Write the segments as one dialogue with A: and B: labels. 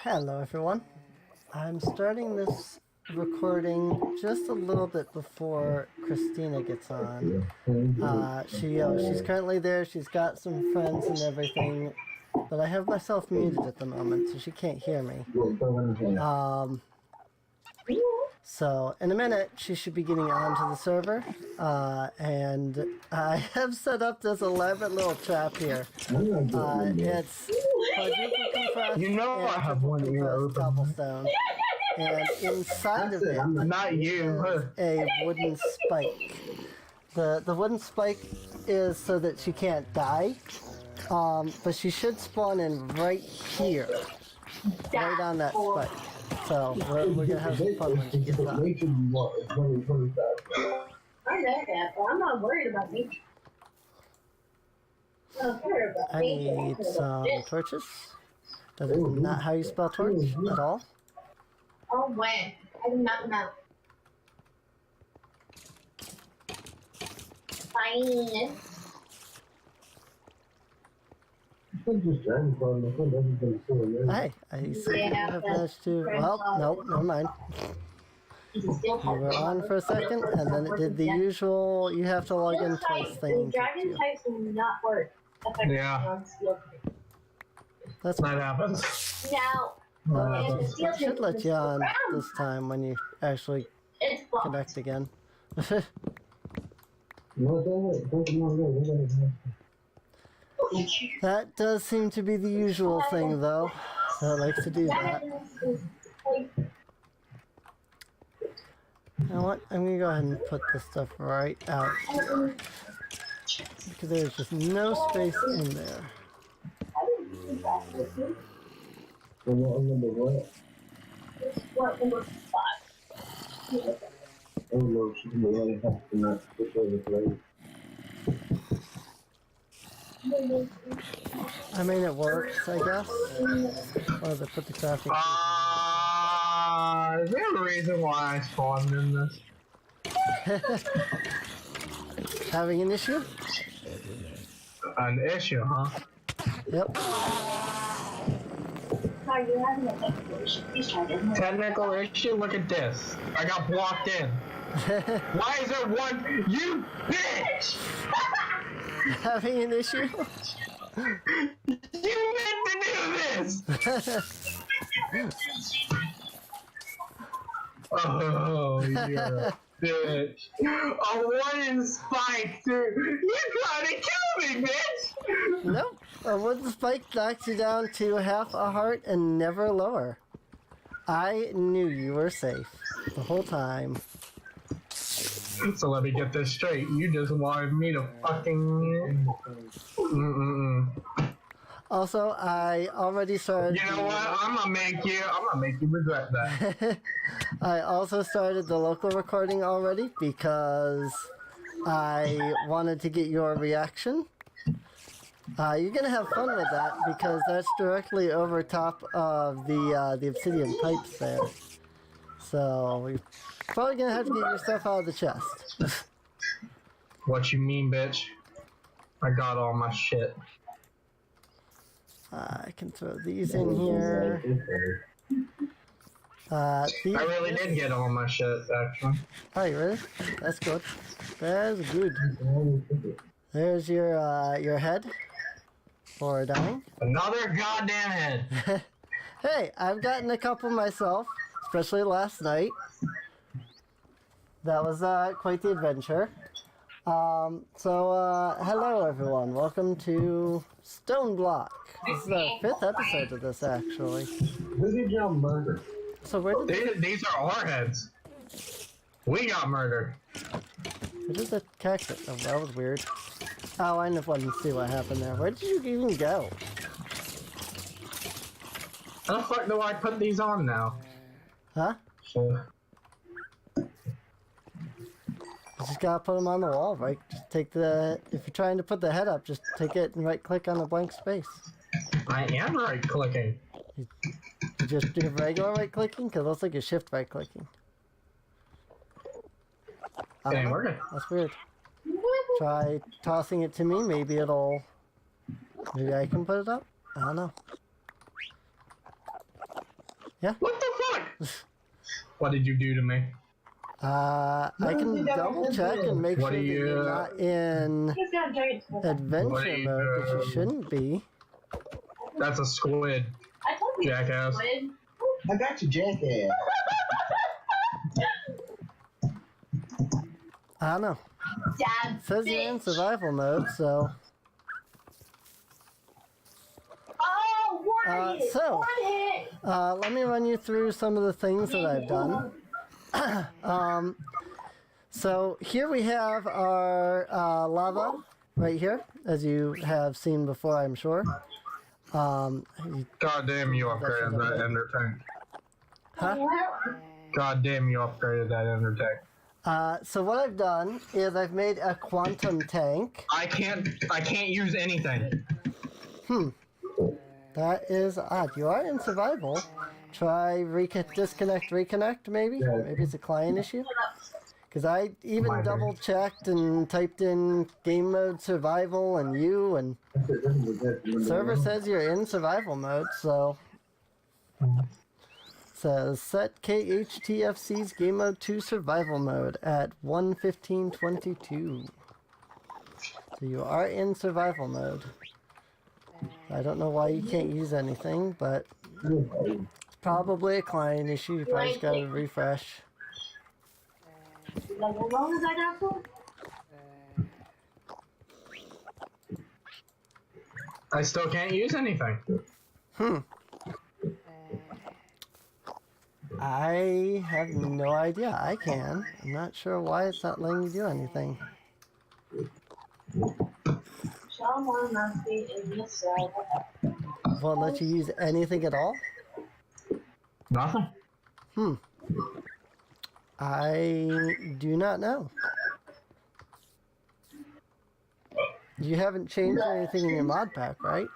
A: Hello everyone. I'm starting this recording just a little bit before Christina gets on. She's currently there, she's got some friends and everything, but I have myself muted at the moment, so she can't hear me. So in a minute, she should be getting onto the server, and I have set up this elaborate little trap here. It's quadruple compressed
B: You know I
A: and
B: have
A: triple
B: one ear
A: compressed
B: open.
A: cobblestone, and inside of it
B: Not you.
A: is a wooden spike. The wooden spike is so that she can't die, but she should spawn in right here, right on that spike. So we're gonna have some fun when she gets on.
C: I know that, but I'm not worried about nature.
A: I need some torches. That is not how you spell torch at all.
C: Oh, when? I did not know. Fine.
A: Hey, I see you have managed to. Well, nope, never mind. You were on for a second, and then it did the usual. You have to log in twice thing.
C: Dragon types will not work effectively on steel.
A: That's
B: That happens.
C: Now,
A: it should let you on this time when you actually
C: it's blocked.
A: connect again. That does seem to be the usual thing, though. So it likes to do that. You know what? I'm gonna go ahead and put this stuff right out here. Because there's just no space in there.
C: What number 5?
D: Oh no, she's really have to not push over the plate.
A: I mean, it works, I guess. Or they put the crafting.
B: Is there a reason why I spawned in this?
A: Having an issue?
B: An issue, huh?
A: Yep.
C: Are you having a technical issue? Please try again.
B: Technical issue? Look at this. I got blocked in. Why is there one? You bitch!
A: Having an issue?
B: You meant to do this! Oh, you're a bitch. A wooden spike, dude. You're trying to kill me, bitch!
A: Nope. A wooden spike knocks you down to half a heart and never lower. I knew you were safe the whole time.
B: So let me get this straight. You just wanted me to fucking...
A: Also, I already started...
B: You know what? I'm gonna make you regret that.
A: I also started the local recording already because I wanted to get your reaction. You're gonna have fun with that because that's directly over top of the obsidian pipes there. So you're probably gonna have to get your stuff out of the chest.
B: What you mean, bitch? I got all my shit.
A: I can throw these in here.
B: I really did get all my shit, actually.
A: Oh, you really? That's good. That's good. There's your head for dying.
B: Another goddamn head.
A: Hey, I've gotten a couple myself, especially last night. That was quite the adventure. Hello everyone. Welcome to Stoneblock. This is our 5th episode of this, actually. So where did
B: These are our heads. We got murdered.
A: where did the cactus? Oh, that was weird. Oh, I wanted to see what happened there. Where did you even go?
B: How the fuck do I put these on now?
A: Huh?
B: So,
A: You just gotta put them on the wall, right? Just take the... If you're trying to put the head up, just take it and right-click on the blank space.
B: I am right-clicking.
A: You just do regular right-clicking? Because it looks like you're shift right-clicking.
B: It ain't working.
A: That's weird. Try tossing it to me. Maybe it'll... Maybe I can put it up? I don't know. Yeah.
B: What the fuck? What did you do to me?
A: I can double check and make
B: What
A: sure
B: do
A: that
B: you,
A: you're not in
C: He's got a giant squid.
B: What
A: adventure
B: do you
A: mode, which you
B: do?
A: shouldn't be.
B: That's a squid.
C: I told you.
B: Jackass.
C: Squid.
D: I got you, jackass.
A: I don't know.
C: Dad.
A: It says you're in survival mode, so.
C: Oh, one hit.
A: So,
C: One hit.
A: let me run you through some of the things that I've done. So here we have our lava right here, as you have seen before, I'm sure.
B: God damn, you upgraded that ender tank.
A: Huh?
B: God damn, you upgraded that ender tank.
A: So what I've done is I've made a quantum tank.
B: I can't use anything.
A: That is odd. You are in survival. Try disconnect, reconnect, maybe? Maybe it's a client issue? Because I even double checked and typed in game mode survival and you, and server says you're in survival mode, so. Says set KHTFC's game mode to survival mode at 1:15:22. So you are in survival mode. I don't know why you can't use anything, but it's probably a client issue. You probably just gotta refresh.
C: How long is that for?
B: I still can't use anything.
A: I have no idea. I can. I'm not sure why it's not letting you do anything.
C: Someone must be in the server.
A: Won't let you use anything at all?
B: Nothing.
A: I do not know. You haven't changed anything in your mod pack, right?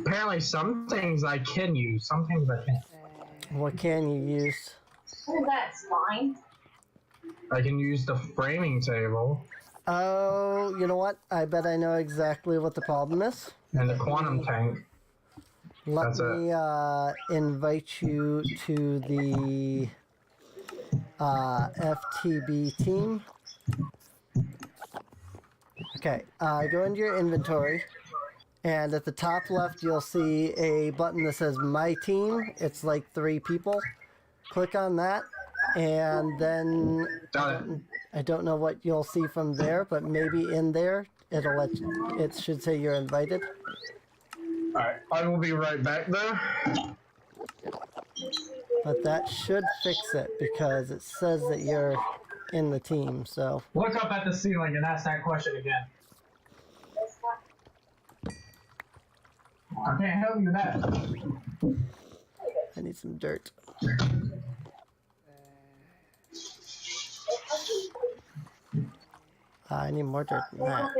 B: Apparently some things I can use, some things I can't.
A: What can you use?
C: That's fine.
B: I can use the framing table
A: Oh, you know what? I bet I know exactly what the problem is.
B: and the quantum tank.
A: Let
B: That's it.
A: me invite you to the FTB team. Okay, go into your inventory, and at the top left you'll see a button that says My Team. It's like 3 people. Click on that, and then
B: Got it.
A: I don't know what you'll see from there, but maybe in there it should say you're invited.
B: Alright, I will be right back there.
A: But that should fix it because it says that you're in the team, so.
B: Look up at the ceiling and ask that question again. I can't help you with that.
A: I need some dirt. I need more dirt than that.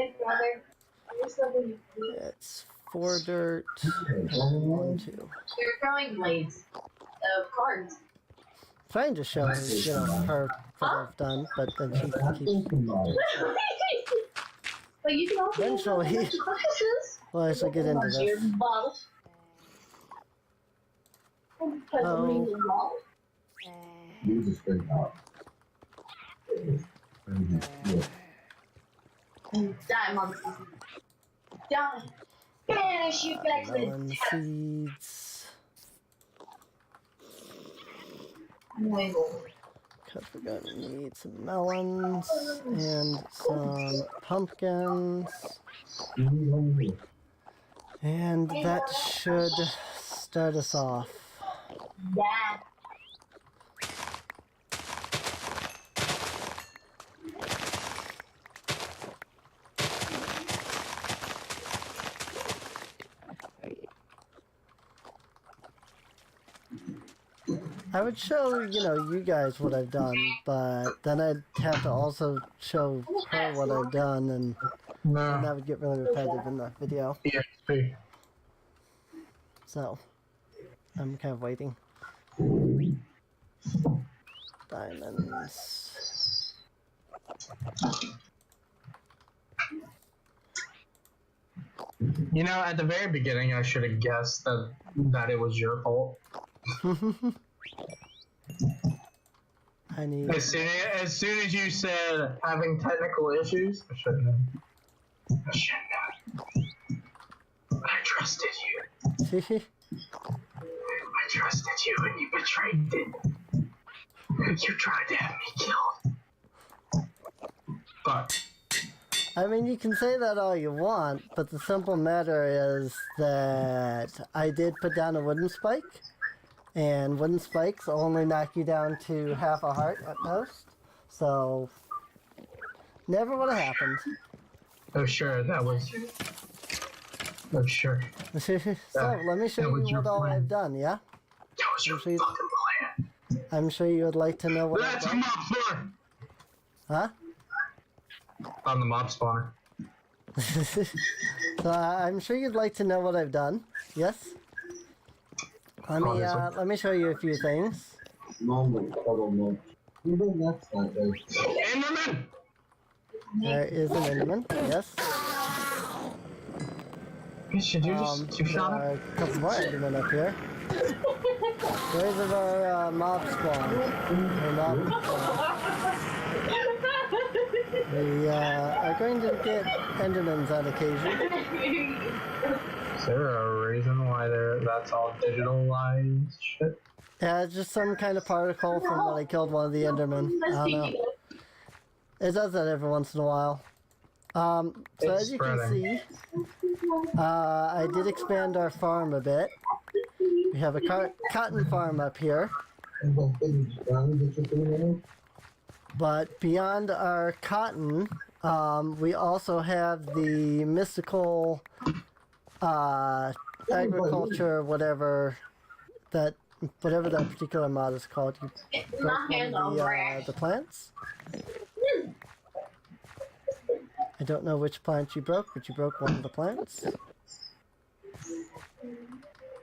A: It's 4 dirt, 1, 2.
C: They're throwing blades of cards.
A: Trying to show her what I've done, but then she keeps.
C: But you can also
A: Eventually, well, I should get into this. Oh.
D: You just straight out.
C: Die, motherfucker. Die. Finish you guys
A: Melon
C: with
A: seeds. Because we're going to need some melons and some pumpkins. And that should start us off.
C: Yeah.
A: I would show, you guys what I've done, but then I'd have to also show her what I've done, and
B: No.
A: that would get really repetitive in the video.
B: EXP.
A: So, I'm kind of waiting. Diamonds.
B: You know, at the very beginning, I should have guessed that it was your fault.
A: I need.
B: As soon as you said having technical issues, I shouldn't have. I trusted you. I trusted you and you betrayed it. You tried to have me killed. But
A: I mean, you can say that all you want, but the simple matter is that I did put down a wooden spike, and wooden spikes only knock you down to half a heart at most, so never would have happened.
B: oh sure, that was. Oh sure,
A: So let me show
B: was
A: you
B: your
A: what all
B: plan.
A: I've done, yeah?
B: that was your
A: sure you-
B: fucking plan.
A: I'm sure you would like to know what I've
B: That's
A: done.
B: mob spawner.
A: Huh?
B: I'm the mob spawner.
A: So I'm sure you'd like to know what I've done. Yes? Let me show you a few things.
D: Enderman!
A: There is an Enderman, yes.
B: Should you just
A: There
B: shot
A: are
B: him?
A: a couple more Endermen up here. Where's our mob spawn? Or mob spawn. We are going to get Endermans on occasion.
B: Is there a reason why that's all digitalized shit?
A: Yeah, it's just some kind of particle from when I killed one of the Endermen. I don't know. It does that every once in a while. So
B: It's
A: as you can
B: spreading.
A: see, I did expand our farm a bit. We have a cotton farm up here. But beyond our cotton, we also have the mystical agriculture, whatever that particular mod is called. You broke one of the plants. I don't know which plant you broke, but you broke one of the plants.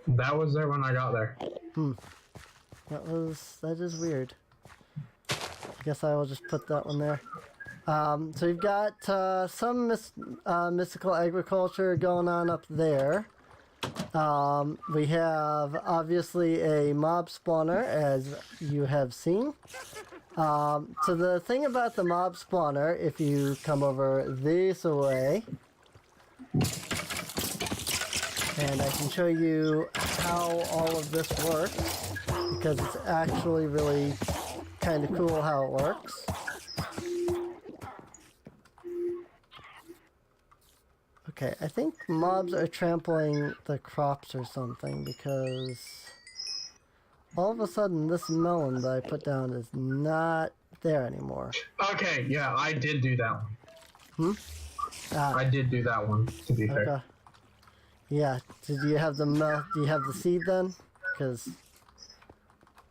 B: That was there when I got there.
A: That is weird. I guess I will just put that one there. So you've got some mystical agriculture going on up there. We have obviously a mob spawner, as you have seen. So the thing about the mob spawner, if you come over this way, and I can show you how all of this works, because it's actually really kind of cool how it works. Okay, I think mobs are trampling the crops or something, because all of a sudden this melon that I put down is not there anymore.
B: Okay, yeah, I did do that one. I did do that one, to be fair.
A: Okay. Yeah, do you have the seed then? Because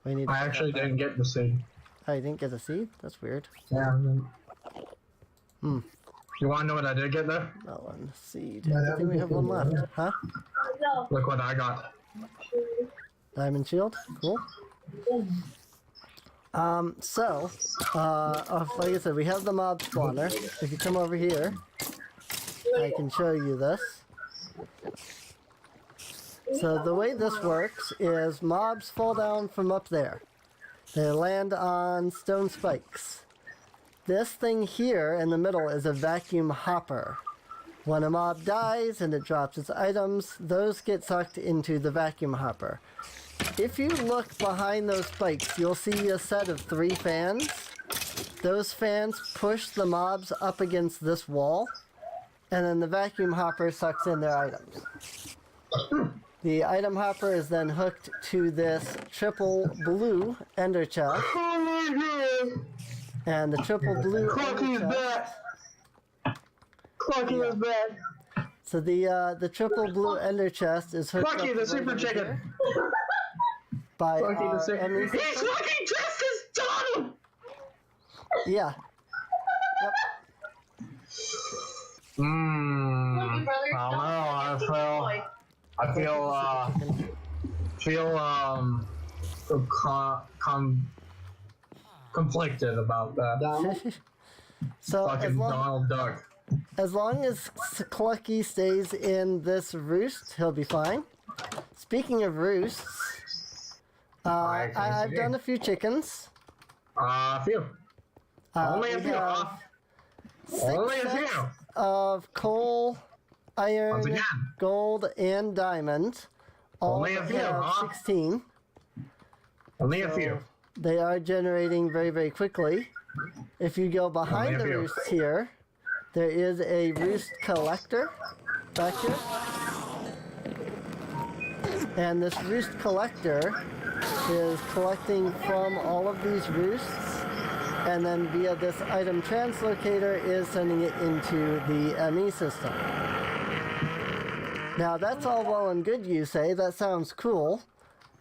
A: we need to
B: I actually didn't get the seed.
A: Oh, you didn't get the seed? That's weird.
B: Yeah. You want to know what I did get there?
A: Melon seed. I think we have one left. Huh?
C: No.
B: Look what I got.
A: Diamond shield? Cool. Like I said, we have the mob spawner. If you come over here, I can show you this. So the way this works is mobs fall down from up there. They land on stone spikes. This thing here in the middle is a vacuum hopper. When a mob dies and it drops its items, those get sucked into the vacuum hopper. If you look behind those spikes, you'll see a set of 3 fans. Those fans push the mobs up against this wall, and then the vacuum hopper sucks in their items. The item hopper is then hooked to this triple blue ender chest,
B: Oh my god!
A: and the triple blue
B: Clucky is
A: ender chest.
B: back! Clucky is back!
A: So the triple blue ender chest is hooked
B: Clucky
A: up
B: the
A: right
B: super
A: over
B: chicken!
A: here by
B: Clucky the
A: our
B: super
A: enemy
B: He's
A: system.
B: fucking dressed as Donald!
A: Yeah. Yep.
C: Look, your brother.
B: I don't know, I feel conflicted about that.
A: So as
B: Fucking
A: long,
B: Donald Duck.
A: as long as Clucky stays in this roost, he'll be fine. Speaking of roosts, I've done a few chickens.
B: A few. Only a
A: We
B: few.
A: have
B: Only a
A: six
B: few.
A: sets of coal, iron,
B: Once again.
A: gold, and diamond. All
B: Only a
A: that
B: few,
A: have
B: huh?
A: 16.
B: Only a few.
A: They are generating very, very quickly. If you go behind
B: Only a
A: the
B: few.
A: roosts here, there is a roost collector back here. And this roost collector is collecting from all of these roosts, and then via this item translocator is sending it into the ME system. Now that's all well and good, you say. That sounds cool.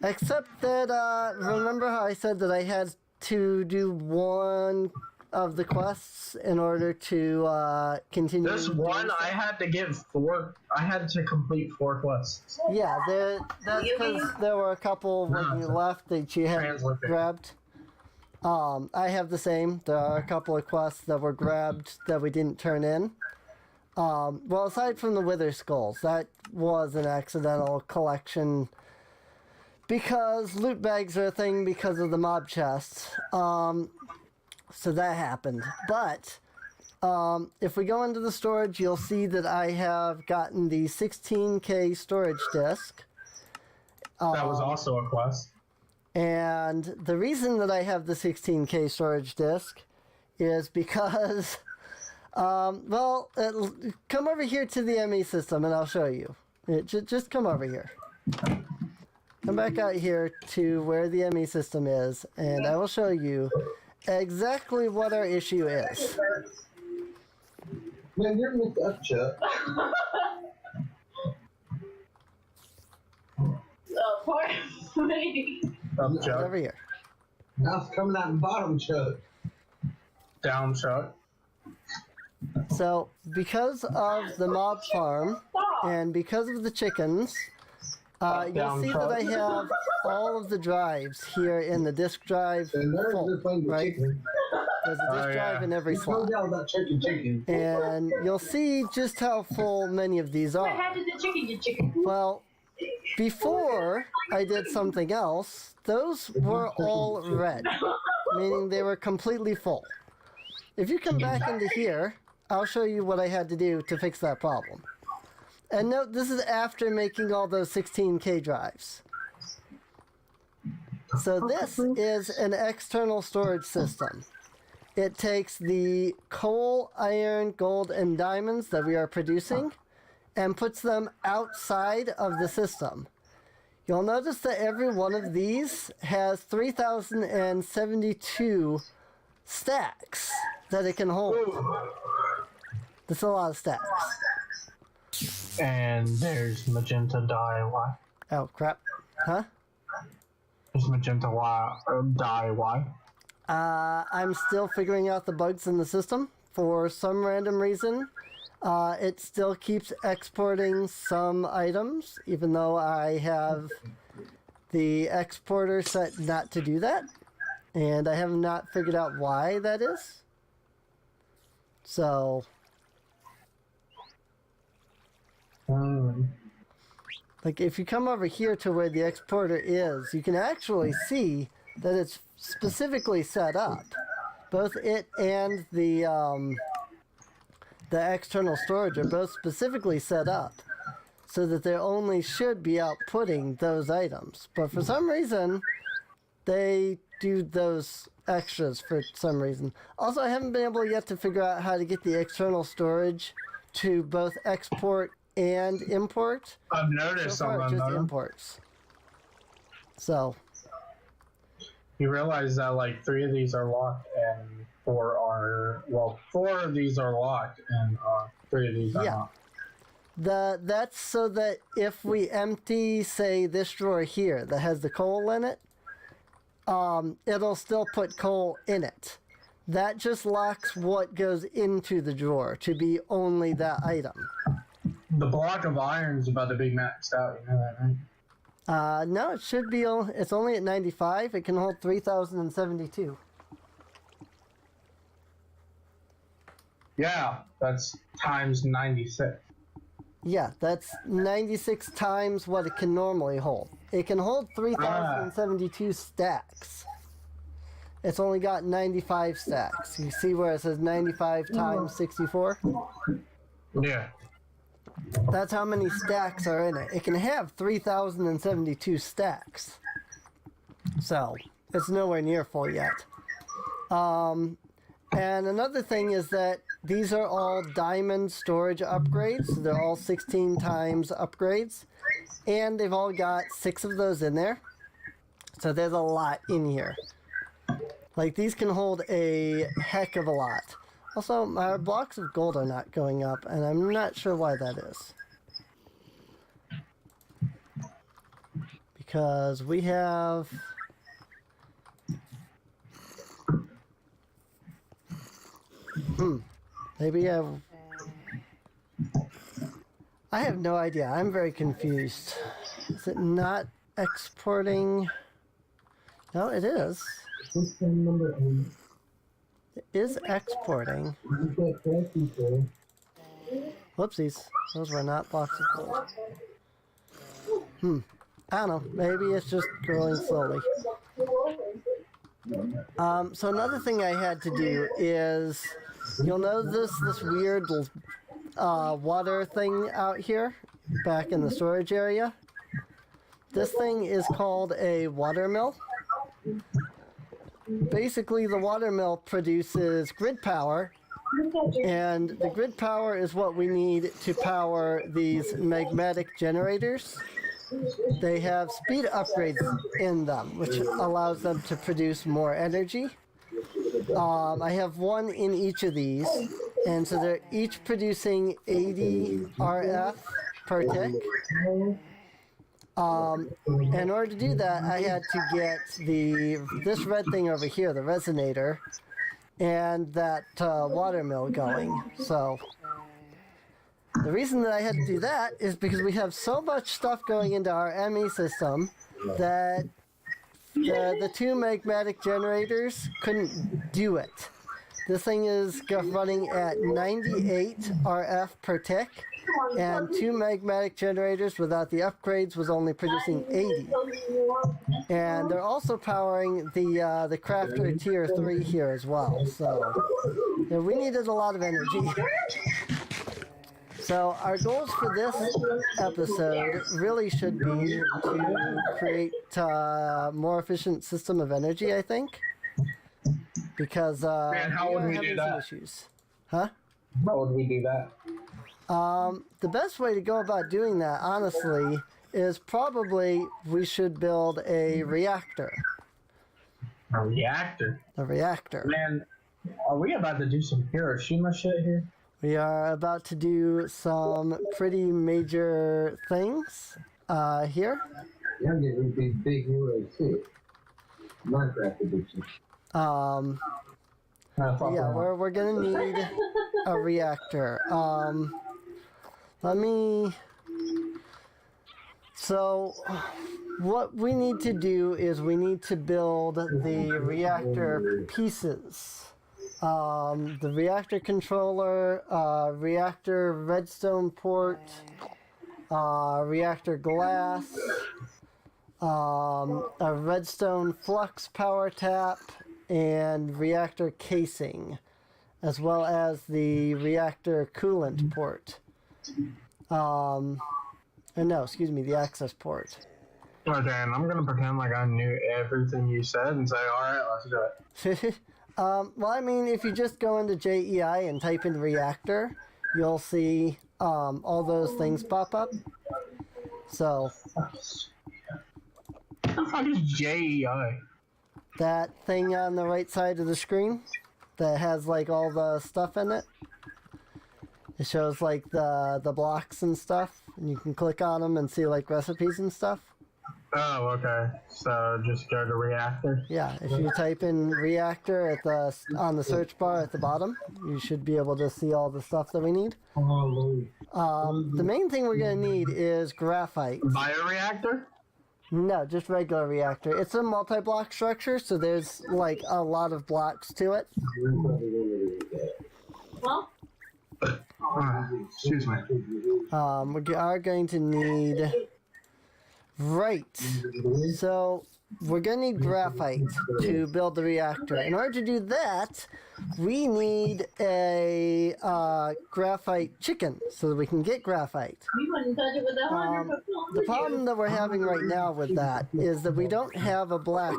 A: Except that, remember how I said that I had to do one of the quests in order to continue?
B: This
A: doing
B: one,
A: stuff?
B: I had to get 4. I had to complete 4 quests.
A: Yeah, that's because there were a couple when you left that you had
B: Translate it.
A: grabbed. I have the same. There are a couple of quests that were grabbed that we didn't turn in. Well, aside from the Wither Skulls, that was an accidental collection because loot bags are a thing because of the mob chests. So that happened. But if we go into the storage, you'll see that I have gotten the 16K storage disk.
B: That was also a quest.
A: And the reason that I have the 16K storage disk is because, come over here to the ME system and I'll show you. Just come over here. Come back out here to where the ME system is, and I will show you exactly what our issue is.
D: Man, you're with up, Chuck.
C: Oh, poor lady.
B: Up,
A: Over
B: Chuck.
A: here.
D: Now it's coming out in bottom, Chuck.
B: Down, Chuck.
A: So, because of the mob farm and because of the chickens, you'll
B: Down
A: see that I have all of the drives here in the disk drive
D: And there's
A: full,
D: this thing with
A: right?
D: chicken.
A: There's a disk
B: Oh,
A: drive
B: yeah.
A: in every
D: You told
A: slot.
D: y'all about chicken.
A: And you'll see just how full many of these
C: What
A: are.
C: happened to chicken, you chicken?
A: Well, before I did something else, those were all red, meaning they were completely full. If you come back into here, I'll show you what I had to do to fix that problem. And note, this is after making all those 16K drives. So this is an external storage system. It takes the coal, iron, gold, and diamonds that we are producing and puts them outside of the system. You'll notice that every one of these has 3,072 stacks that it can hold. That's a lot of stacks.
B: And there's magenta dye. Why?
A: Oh, crap. Huh?
B: There's magenta dye. Why?
A: I'm still figuring out the bugs in the system. For some random reason, it still keeps exporting some items, even though I have the exporter set not to do that. And I have not figured out why that is. So, like if you come over here to where the exporter is, you can actually see that it's specifically set up. Both it and the external storage are both specifically set up so that they only should be outputting those items. But for some reason, they do those extras for some reason. Also, I haven't been able yet to figure out how to get the external storage to both export and import.
B: I've noticed
A: So far, it
B: something
A: just
B: though.
A: imports. So,
B: You realize that like 3 of these are locked and 4 of these are locked and 3 of these are
A: Yeah.
B: not.
A: that's so that if we empty, say, this drawer here that has the coal in it, it'll still put coal in it. That just locks what goes into the drawer to be only that item.
B: The block of iron's about to be maxed out, you know that, right?
A: No, it should be, it's only at 95. It can hold 3,072.
B: Yeah, that's times 96.
A: Yeah, that's 96 times what it can normally hold. It can hold 3,072 stacks. It's only got 95 stacks. You see where it says 95 times 64?
B: Yeah.
A: That's how many stacks are in it. It can have 3,072 stacks. So, it's nowhere near full yet. And another thing is that these are all diamond storage upgrades. They're all 16 times upgrades. And they've all got 6 of those in there. So there's a lot in here. Like, these can hold a heck of a lot. Also, my blocks of gold are not going up, and I'm not sure why that is. Because we have... Maybe I have no idea. I'm very confused. Is it not exporting? No, it is.
D: System number 8.
A: It is exporting. Whoopsies. Those were not blocks of gold. I don't know. Maybe it's just growing slowly. So another thing I had to do is... You'll notice this weird water thing out here, back in the storage area. This thing is called a water mill. Basically, the water mill produces grid power, and the grid power is what we need to power these magmatic generators. They have speed upgrades in them, which allows them to produce more energy. I have one in each of these, and so they're each producing 80 RF per tick. In order to do that, I had to get this red thing over here, the resonator, and that water mill going. So the reason that I had to do that is because we have so much stuff going into our ME system that the 2 magmatic generators couldn't do it. This thing is running at 98 RF per tick, and 2 magmatic generators without the upgrades was only producing 80. And they're also powering the crafter tier 3 here as well. So yeah, we needed a lot of energy. So our goals for this episode really should be to create a more efficient system of energy, I think. Because
B: And how would we do
A: having
B: that?
A: some issues. Huh?
B: How would we do that?
A: The best way to go about doing that, honestly, is probably we should build a reactor.
B: A reactor?
A: A reactor.
B: Man, are we about to do some Hiroshima shit here?
A: We are about to do some pretty major things here.
D: Yeah, I'm getting these big heroes too. Minecraft edition.
A: Yeah, we're gonna need a reactor. So what we need to do is we need to build the reactor pieces. The reactor controller, reactor redstone port, reactor glass, a redstone flux power tap, and reactor casing, as well as the reactor coolant port. The access port.
B: Okay, and I'm gonna pretend like I knew everything you said and say, alright, let's do it.
A: Well, I mean, if you just go into JEI and type in reactor, you'll see all those things pop up. So,
B: What the fuck is JEI?
A: that thing on the right side of the screen that has like all the stuff in it. It shows like the blocks and stuff, and you can click on them and see like recipes and stuff.
B: Oh, okay. So just go to reactor.
A: Yeah, if you type in reactor on the search bar at the bottom, you should be able to see all the stuff that we need. The main thing we're gonna need is graphite.
B: Bioreactor?
A: No, just regular reactor. It's a multi-block structure, so there's like a lot of blocks to it.
C: Well,
B: Excuse me.
A: We are going to need... Right. So, we're going to need graphite to build the reactor. In order to do that, we need a graphite chicken so that we can get graphite.
C: You wouldn't touch it with a 100-foot pole,
A: The
C: would
A: problem that we're having right now with that is that we don't have a black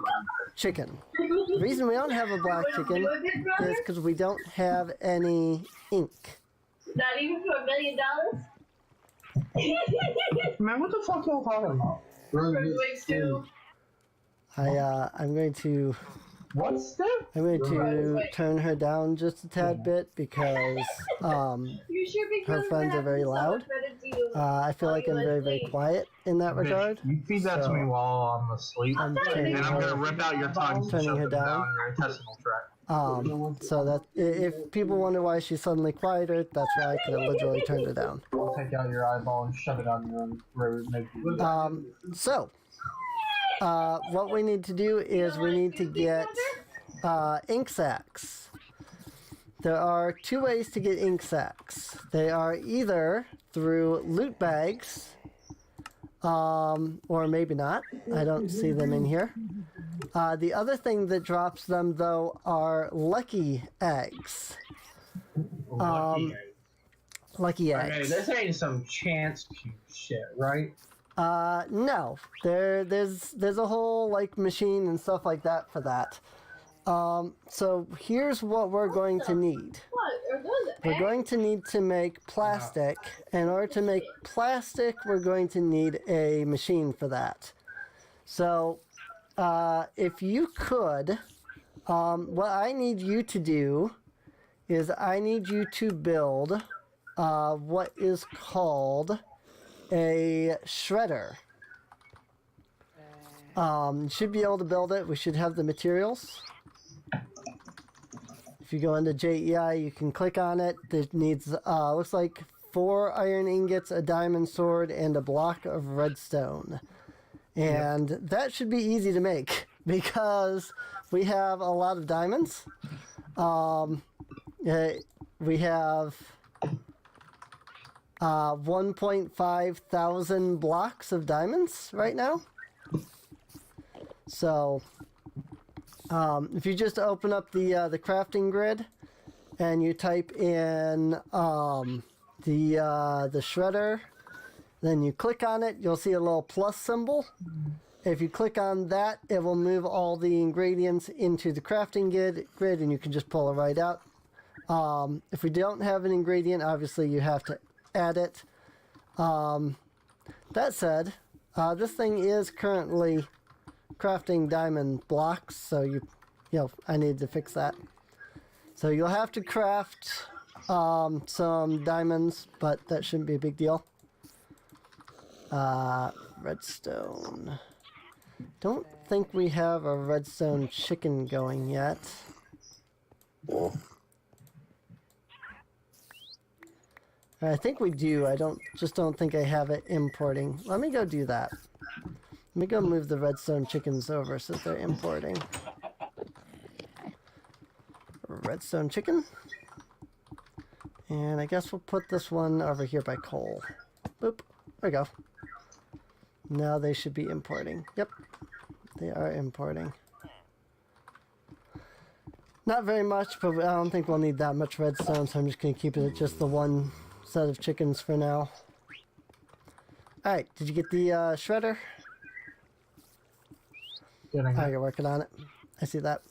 A: chicken. The reason we don't have a black chicken is because we don't have any ink.
C: Not even for $1 million?
B: Man, what the fuck are you talking about?
C: Earthquakes too.
A: I'm going to
B: What's that?
A: turn her down just a tad bit because
C: You sure
A: her friends are very loud. I feel like I'm very, very quiet in that regard.
B: You feed that to me while I'm asleep,
A: I'm
B: and
A: turning
B: I'm gonna
A: her,
B: rip out your tongue to
A: turning
B: shut
A: her
B: them
A: down.
B: down your intestinal tract.
A: So that if people wonder why she's suddenly quieter, that's why I could have literally turned her down.
B: I'll take out your eyeball and shove it on your own road.
A: What we need to do is we need to get ink sacs. There are two ways to get ink sacs. They are either through loot bags, or maybe not. I don't see them in here. The other thing that drops them, though, are lucky eggs. Lucky eggs.
B: Okay, this ain't some chance cube shit, right?
A: No. There's a whole like machine and stuff like that for that. So here's what we're going to need. We're going to need to make plastic. In order to make plastic, we're going to need a machine for that. So, if you could, what I need you to do is I need you to build what is called a shredder. You should be able to build it. We should have the materials. If you go into JEI, you can click on it. It needs, looks like 4 iron ingots, a diamond sword, and a block of redstone. And that should be easy to make because we have a lot of diamonds. We have 1.5 thousand blocks of diamonds right now. So, if you just open up the crafting grid and you type in the shredder, then you click on it, you'll see a little plus symbol. If you click on that, it will move all the ingredients into the crafting grid and you can just pull it right out. If we don't have an ingredient, obviously you have to add it. That said, this thing is currently crafting diamond blocks, so I need to fix that. So you'll have to craft some diamonds, but that shouldn't be a big deal. Redstone. Don't think we have a redstone chicken going yet. I think we do. I don't think I have it importing. Let me go do that. Let me go move the redstone chickens over so they're importing. Redstone chicken. And I guess we'll put this one over here by coal. Boop. There we go. Now they should be importing. Yep. They are importing. Not very much, but I don't think we'll need that much redstone, so I'm just going to keep it at just the one set of chickens for now. Alright, did you get the shredder? Oh, you're working on it. I see that.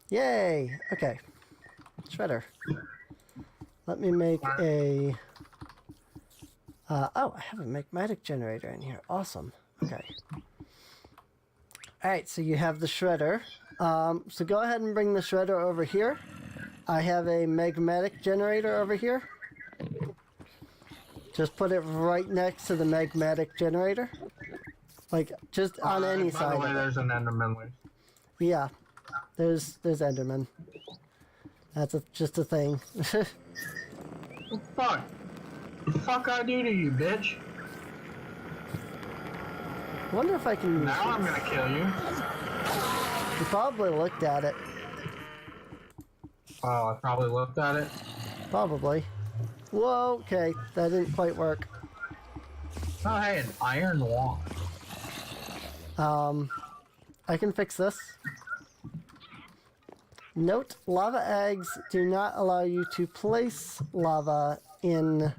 A: Yay! Okay. Shredder. Let me make a... oh, I have a magmatic generator in here. Awesome. Okay. Alright, so you have the shredder. So go ahead and bring the shredder over here. I have a magmatic generator over here. Just put it right next to the magmatic generator. Like, just on any side.
B: By the way, there's an Enderman loose.
A: Yeah. There's Enderman. That's just a thing.
B: What the fuck? What the fuck I do to you, bitch?
A: I wonder if I can...
B: Now I'm gonna kill you.
A: You probably looked at it.
B: Oh, I probably looked at it.
A: Probably. Whoa, okay. That didn't quite work.
B: Oh, hey, an iron wall.
A: I can fix this. Note, lava eggs do not allow you to place lava in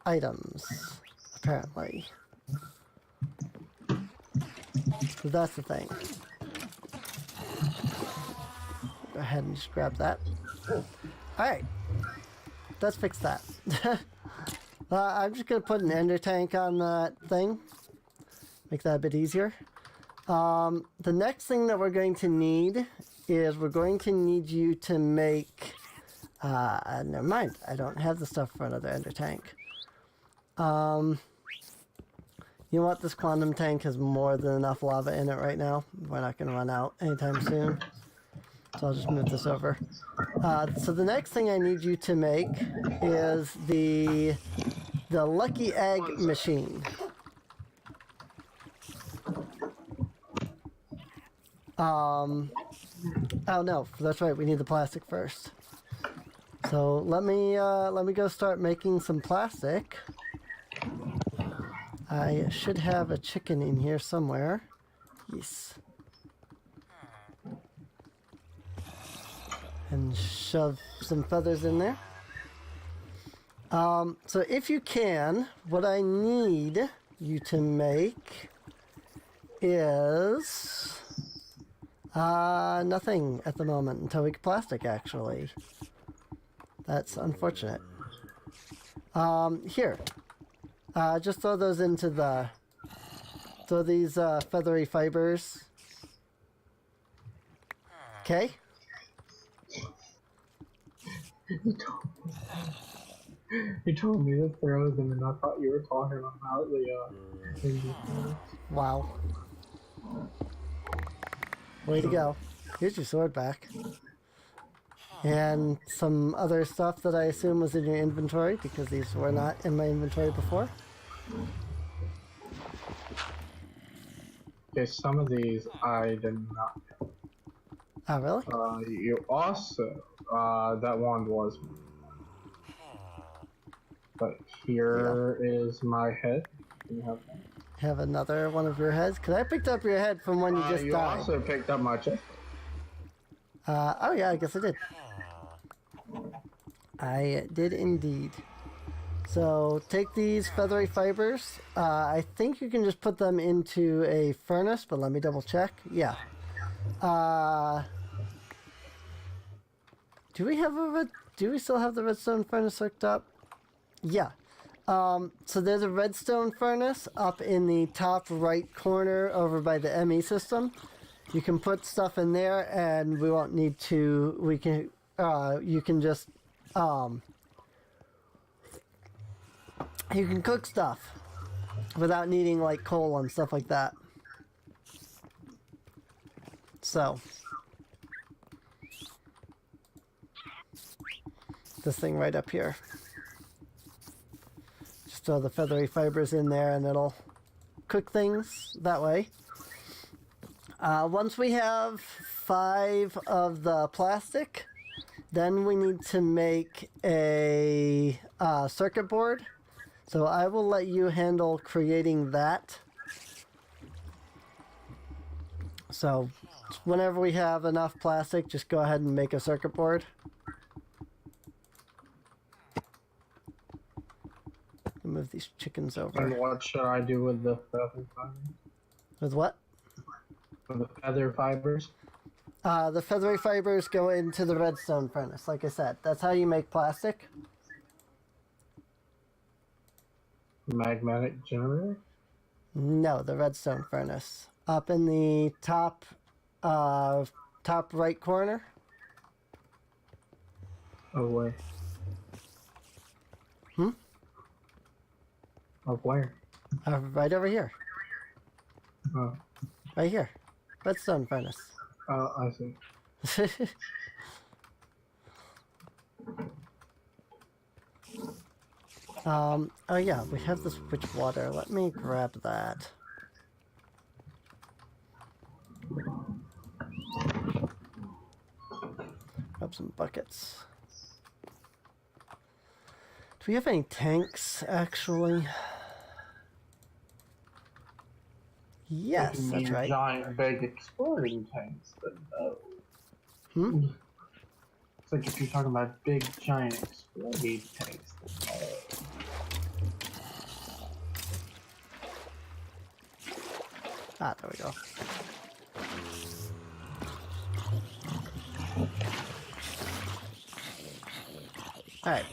A: items, apparently. So that's the thing. Go ahead and just grab that. Alright. Let's fix that. I'm just going to put an ender tank on that thing. Make that a bit easier. The next thing that we're going to need is we're going to need you to make... never mind. I don't have the stuff for another ender tank. You know what? This quantum tank has more than enough lava in it right now. We're not going to run out anytime soon. So I'll just move this over. So the next thing I need you to make is the lucky egg machine. Oh no, that's right. We need the plastic first. So let me go start making some plastic. I should have a chicken in here somewhere. Yes. And shove some feathers in there. So if you can, what I need you to make is nothing at the moment until we get plastic, actually. That's unfortunate. Here. Just throw those into the... Throw these feathery fibers. Okay?
B: You told me to throw them, and I thought you were talking about the
A: Wow. Way to go. Here's your sword back. And some other stuff that I assume was in your inventory, because these were not in my inventory before.
B: Okay, some of these I did not.
A: Oh, really?
B: You also, that one was. But here is my head. Can you have that?
A: Have another one of your heads? Because I picked up your head from when you just
B: you
A: died.
B: also picked up my chest.
A: Oh yeah, I guess I did. I did indeed. So take these feathery fibers. I think you can just put them into a furnace, but let me double check. Yeah. Do we still have the redstone furnace hooked up? Yeah. So there's a redstone furnace up in the top right corner over by the ME system. You can put stuff in there and we won't need to, you can just, you can cook stuff without needing like coal and stuff like that. So, this thing right up here. Just throw the feathery fibers in there and it'll cook things that way. Once we have 5 of the plastic, then we need to make a circuit board. So I will let you handle creating that. So whenever we have enough plastic, just go ahead and make a circuit board. Move these chickens over.
B: And what should I do with the feather fibers?
A: With what?
B: With the feather fibers?
A: The feathery fibers go into the redstone furnace, like I said. That's how you make plastic.
B: Magnetic generator?
A: No, the redstone furnace. Up in the top right corner.
B: Of where? Of where?
A: Right over here.
B: Oh.
A: Right here. Redstone furnace.
B: Oh, I see.
A: Oh yeah, we have this rich water. Let me grab that. Grab some buckets. Do we have any tanks, actually? Yes,
B: You
A: that's
B: mean
A: right.
B: giant, big exploring tanks, but no.
A: Hmm?
B: It's like if you're talking about big, giant exploding tanks, then no.
A: Ah, there we go. Alright,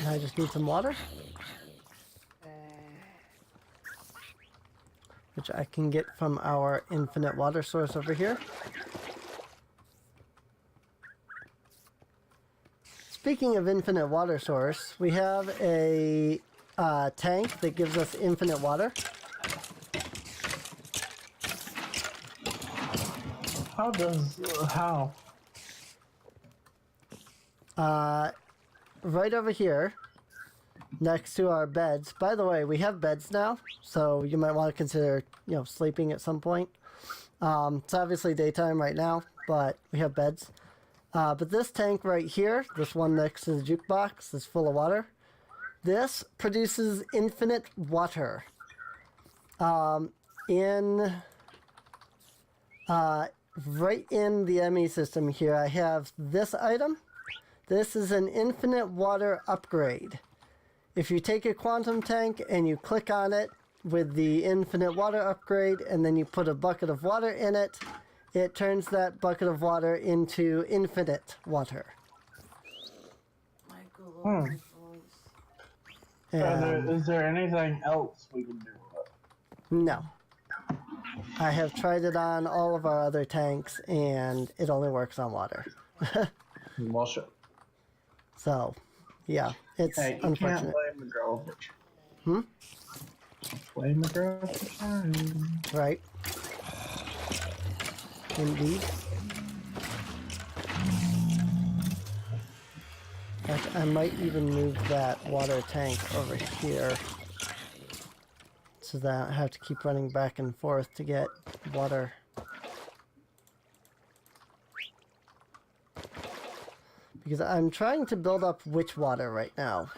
A: I just need some water. Which I can get from our infinite water source over here. Speaking of infinite water source, we have a tank that gives us infinite water.
B: How?
A: Right over here, next to our beds. By the way, we have beds now, so you might want to consider, sleeping at some point. It's obviously daytime right now, but we have beds. But this tank right here, this one next to the jukebox, is full of water. This produces infinite water. Right in the ME system here, I have this item. This is an infinite water upgrade. If you take a quantum tank and you click on it with the infinite water upgrade and then you put a bucket of water in it, it turns that bucket of water into infinite water.
B: Is there anything else we can do with it?
A: No. I have tried it on all of our other tanks and it only works on water.
B: Well, sure.
A: So, yeah, it's
B: Hey, you
A: unfortunate.
B: can't blame the girl for
A: Hmm?
B: blame the girl for trying.
A: Right. Indeed. In fact, I might even move that water tank over here so that I have to keep running back and forth to get water. Because I'm trying to build up witch water right now.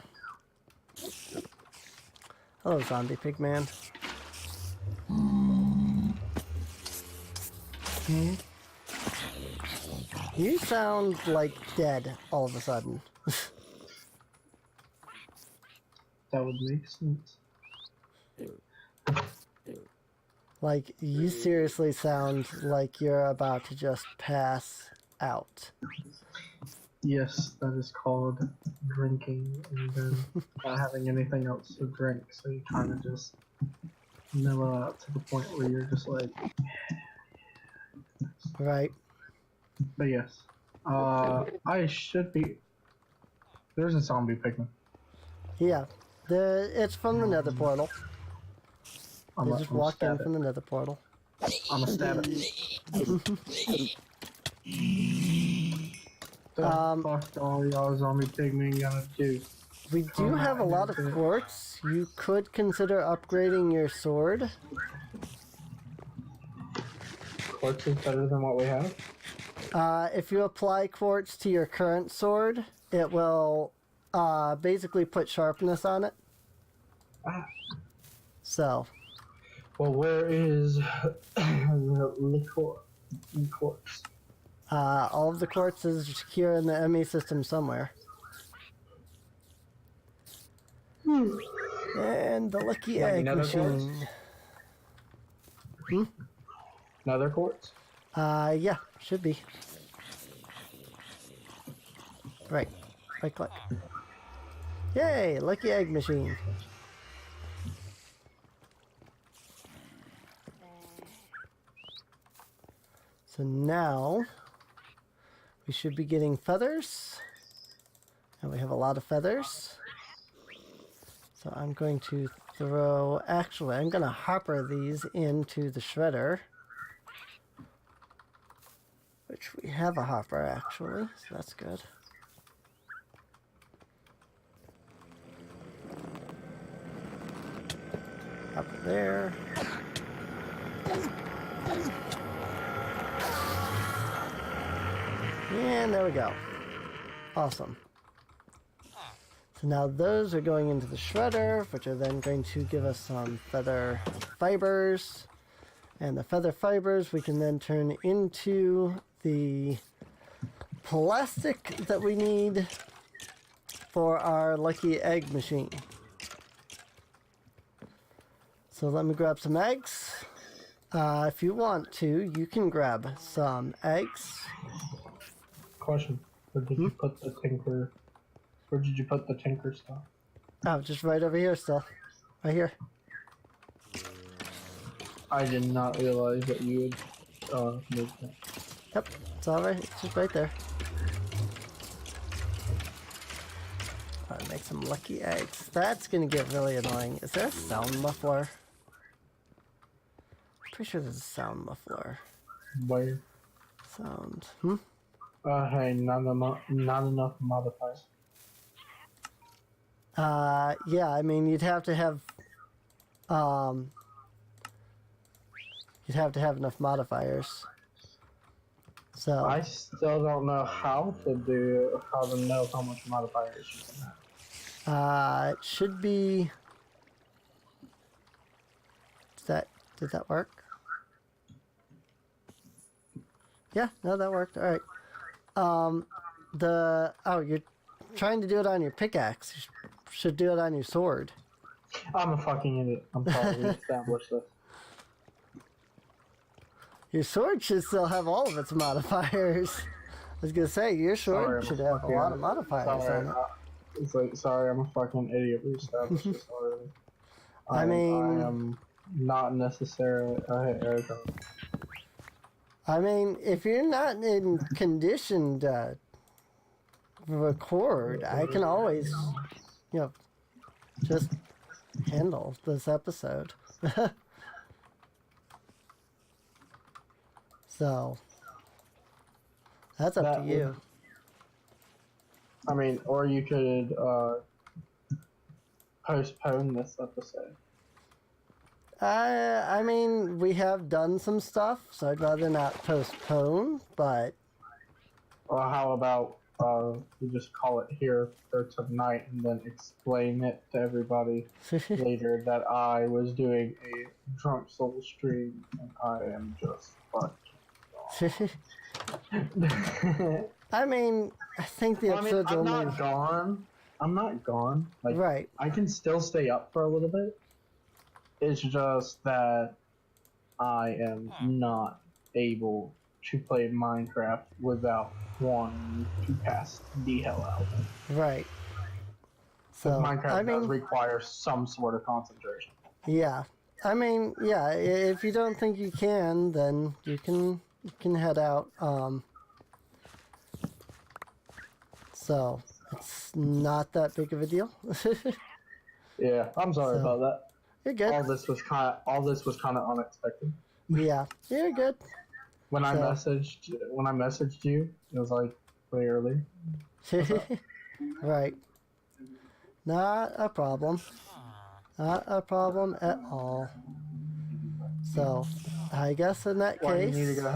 A: Hello, zombie pig man. You sound like dead all of a sudden.
B: That would make sense.
A: Like, you seriously sound like you're about to just pass out.
B: Yes, that is called drinking and then not having anything else to drink, so you kind of just mellow out to the point where you're just like,
A: Right?
B: but yes. I should be. There's a zombie pigman.
A: Yeah. It's from the nether portal. You just walk in from the nether portal.
B: I'm gonna stab it. Fuck all y'all zombie pigmen gonna do?
A: We do have a lot of quartz. You could consider upgrading your sword.
B: Quartz is better than what we have.
A: If you apply quartz to your current sword, it will basically put sharpness on it. So.
B: Well, where is the quartz?
A: All of the quartz is here in the ME system somewhere. And the lucky egg machine.
B: Another quartz?
A: Yeah, should be. Right click. Yay, lucky egg machine. So now we should be getting feathers. And we have a lot of feathers. So I'm going to throw, actually I'm going to hopper these into the shredder. Which we have a hopper actually, so that's good. Hopper there. And there we go. Awesome. So now those are going into the shredder, which are then going to give us some feather fibers. And the feather fibers we can then turn into the plastic that we need for our lucky egg machine. So let me grab some eggs. If you want to, you can grab some eggs.
B: Question. Where did you put the tinker? Where did you put the tinker stuff?
A: Oh, just right over here still. Right here.
B: I did not realize that you would make that.
A: Yep, it's all right. It's just right there. Alright, make some lucky eggs. That's gonna get really annoying. Is there a sound muffler? Pretty sure there's a sound muffler.
B: Where?
A: Sound.
B: Hey, not enough modifiers.
A: Yeah, I mean, you'd have to have enough modifiers. So
B: I still don't know how to know how much modifiers you can have.
A: it should be. Did that work? Yeah, no, that worked. All right. You're trying to do it on your pickaxe. You should do it on your sword.
B: I'm a fucking idiot. I'm sorry, we established this.
A: Your sword should still have all of its modifiers. I was gonna say, your sword should have a lot of modifiers on it.
B: It's like, sorry, I'm a fucking idiot. We established this already.
A: I mean...
B: I am not necessarily...
A: I mean, if you're not in condition to record, I can always, just handle this episode. So, that's up to you.
B: I mean, or you could postpone this episode.
A: I mean, we have done some stuff, so I'd rather not postpone, but...
B: Or how about we just call it here for tonight and then explain it to everybody later that I was doing a drunk soul stream and I am just fucked.
A: I mean, I think the episode's
B: I'm
A: only...
B: not gone. I'm not gone. Like,
A: right.
B: I can still stay up for a little bit. It's just that I am not able to play Minecraft without wanting to pass the hell out.
A: Right. So,
B: Minecraft does require some sort of concentration.
A: Yeah. I mean, yeah, if you don't think you can, then you can head out. So, it's not that big of a deal.
B: Yeah, I'm sorry about that.
A: You're good.
B: All this was kind of unexpected.
A: Yeah, you're good.
B: When I messaged you, it was like way early.
A: Right. Not a problem. Not a problem at all. So, I guess in that case...
B: you need to go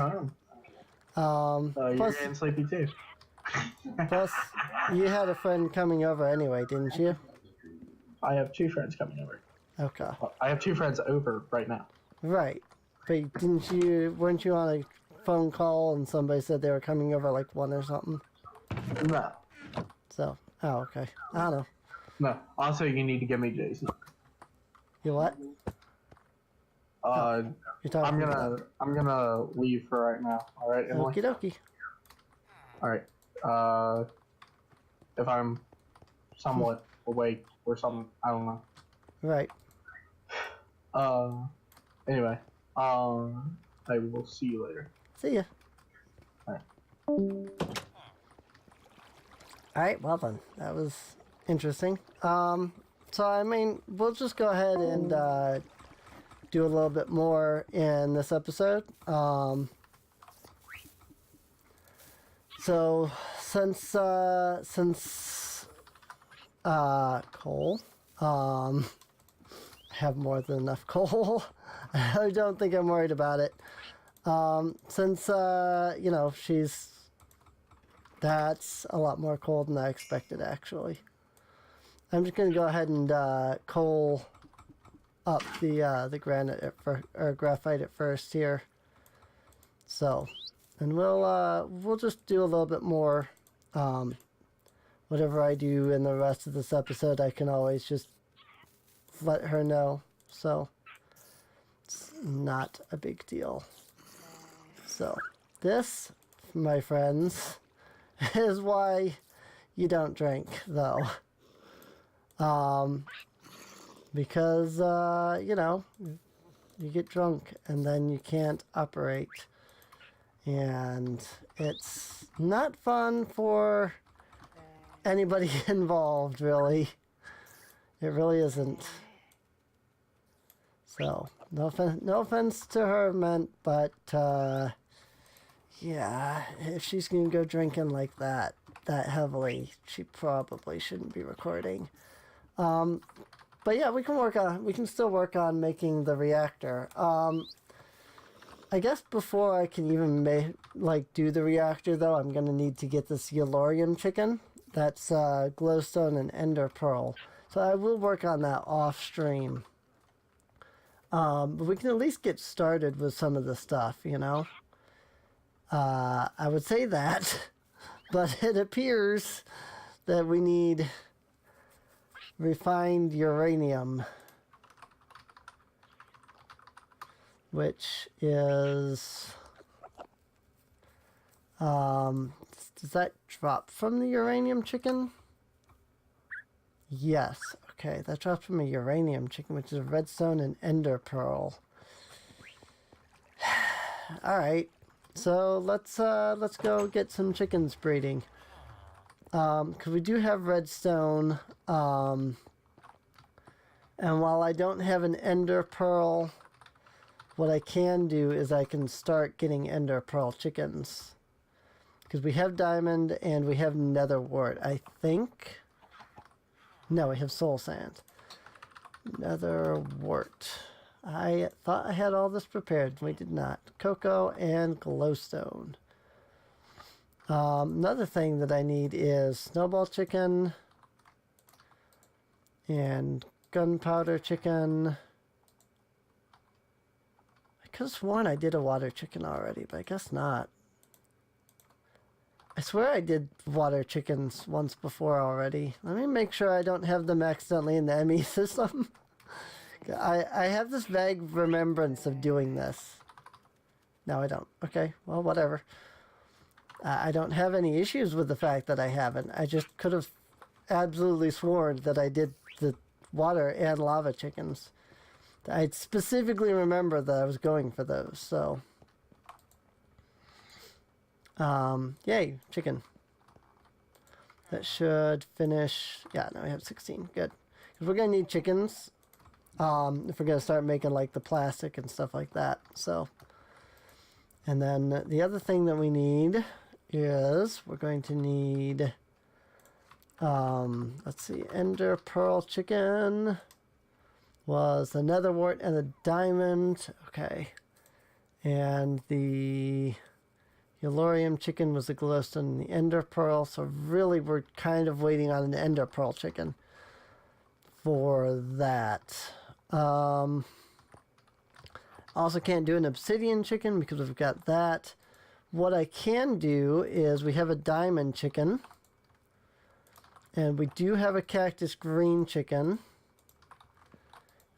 B: home. You're getting sleepy too.
A: Plus, you had a friend coming over anyway, didn't you?
B: I have 2 friends coming over.
A: Okay.
B: I have 2 friends over right now.
A: Right. But weren't you on a phone call and somebody said they were coming over like 1 or something?
B: No.
A: So, oh, okay. I don't know.
B: No. Also, you need to give me Jason.
A: You what?
B: I'm gonna leave for right now. All right, Emily.
A: Okie dokie.
B: All right. If I'm somewhat awake or something, I don't know.
A: Right.
B: Anyway, I will see you later.
A: See ya.
B: All right.
A: Alright, well then. That was interesting. So, I mean, we'll just go ahead and do a little bit more in this episode. So, since coal, have more than enough coal. I don't think I'm worried about it. Since, she's That's a lot more coal than I expected, actually. I'm just going to go ahead and coal up the granite or graphite at first here. So, and we'll just do a little bit more. Whatever I do in the rest of this episode, I can always just let her know. So, it's not a big deal. So, this, my friends, is why you don't drink, though. Because, you know, you get drunk and then you can't operate. And it's not fun for anybody involved, really. It really isn't. So, no offense to her meant, but, yeah, if she's going to go drinking like that heavily, she probably shouldn't be recording. But yeah, we can still work on making the reactor. I guess before I can even do the reactor, though, I'm going to need to get this Yellorium chicken. That's glowstone and ender pearl. So I will work on that off stream. But we can at least get started with some of the stuff, you know? I would say that, but it appears that we need refined uranium, which is, does that drop from the uranium chicken? Yes, okay, that drops from a uranium chicken, which is a redstone and ender pearl. Alright, so let's go get some chickens breeding. Because we do have redstone, and while I don't have an ender pearl, what I can do is I can start getting ender pearl chickens. Because we have diamond and we have nether wart, I think. No, we have soul sand. Nether wart. I thought I had all this prepared. We did not. Cocoa and glowstone. Another thing that I need is snowball chicken and gunpowder chicken. I could have sworn I did a water chicken already, but I guess not. I swear I did water chickens once before already. Let me make sure I don't have them accidentally in the ME system. I have this vague remembrance of doing this. No, I don't. Okay, well, whatever. I don't have any issues with the fact that I haven't. I just could have absolutely sworn that I did the water and lava chickens. I specifically remember that I was going for those, so. Yay, chicken. That should finish. Yeah, now we have 16. Good. Because we're going to need chickens if we're going to start making like the plastic and stuff like that. So, and then the other thing that we need is we're going to need, let's see, ender pearl chicken was the nether wart and the diamond. Okay. And the Yellorium chicken was the glowstone and the ender pearl. So really we're kind of waiting on an ender pearl chicken for that. Also can't do an obsidian chicken because we've got that. What I can do is we have a diamond chicken. And we do have a cactus green chicken.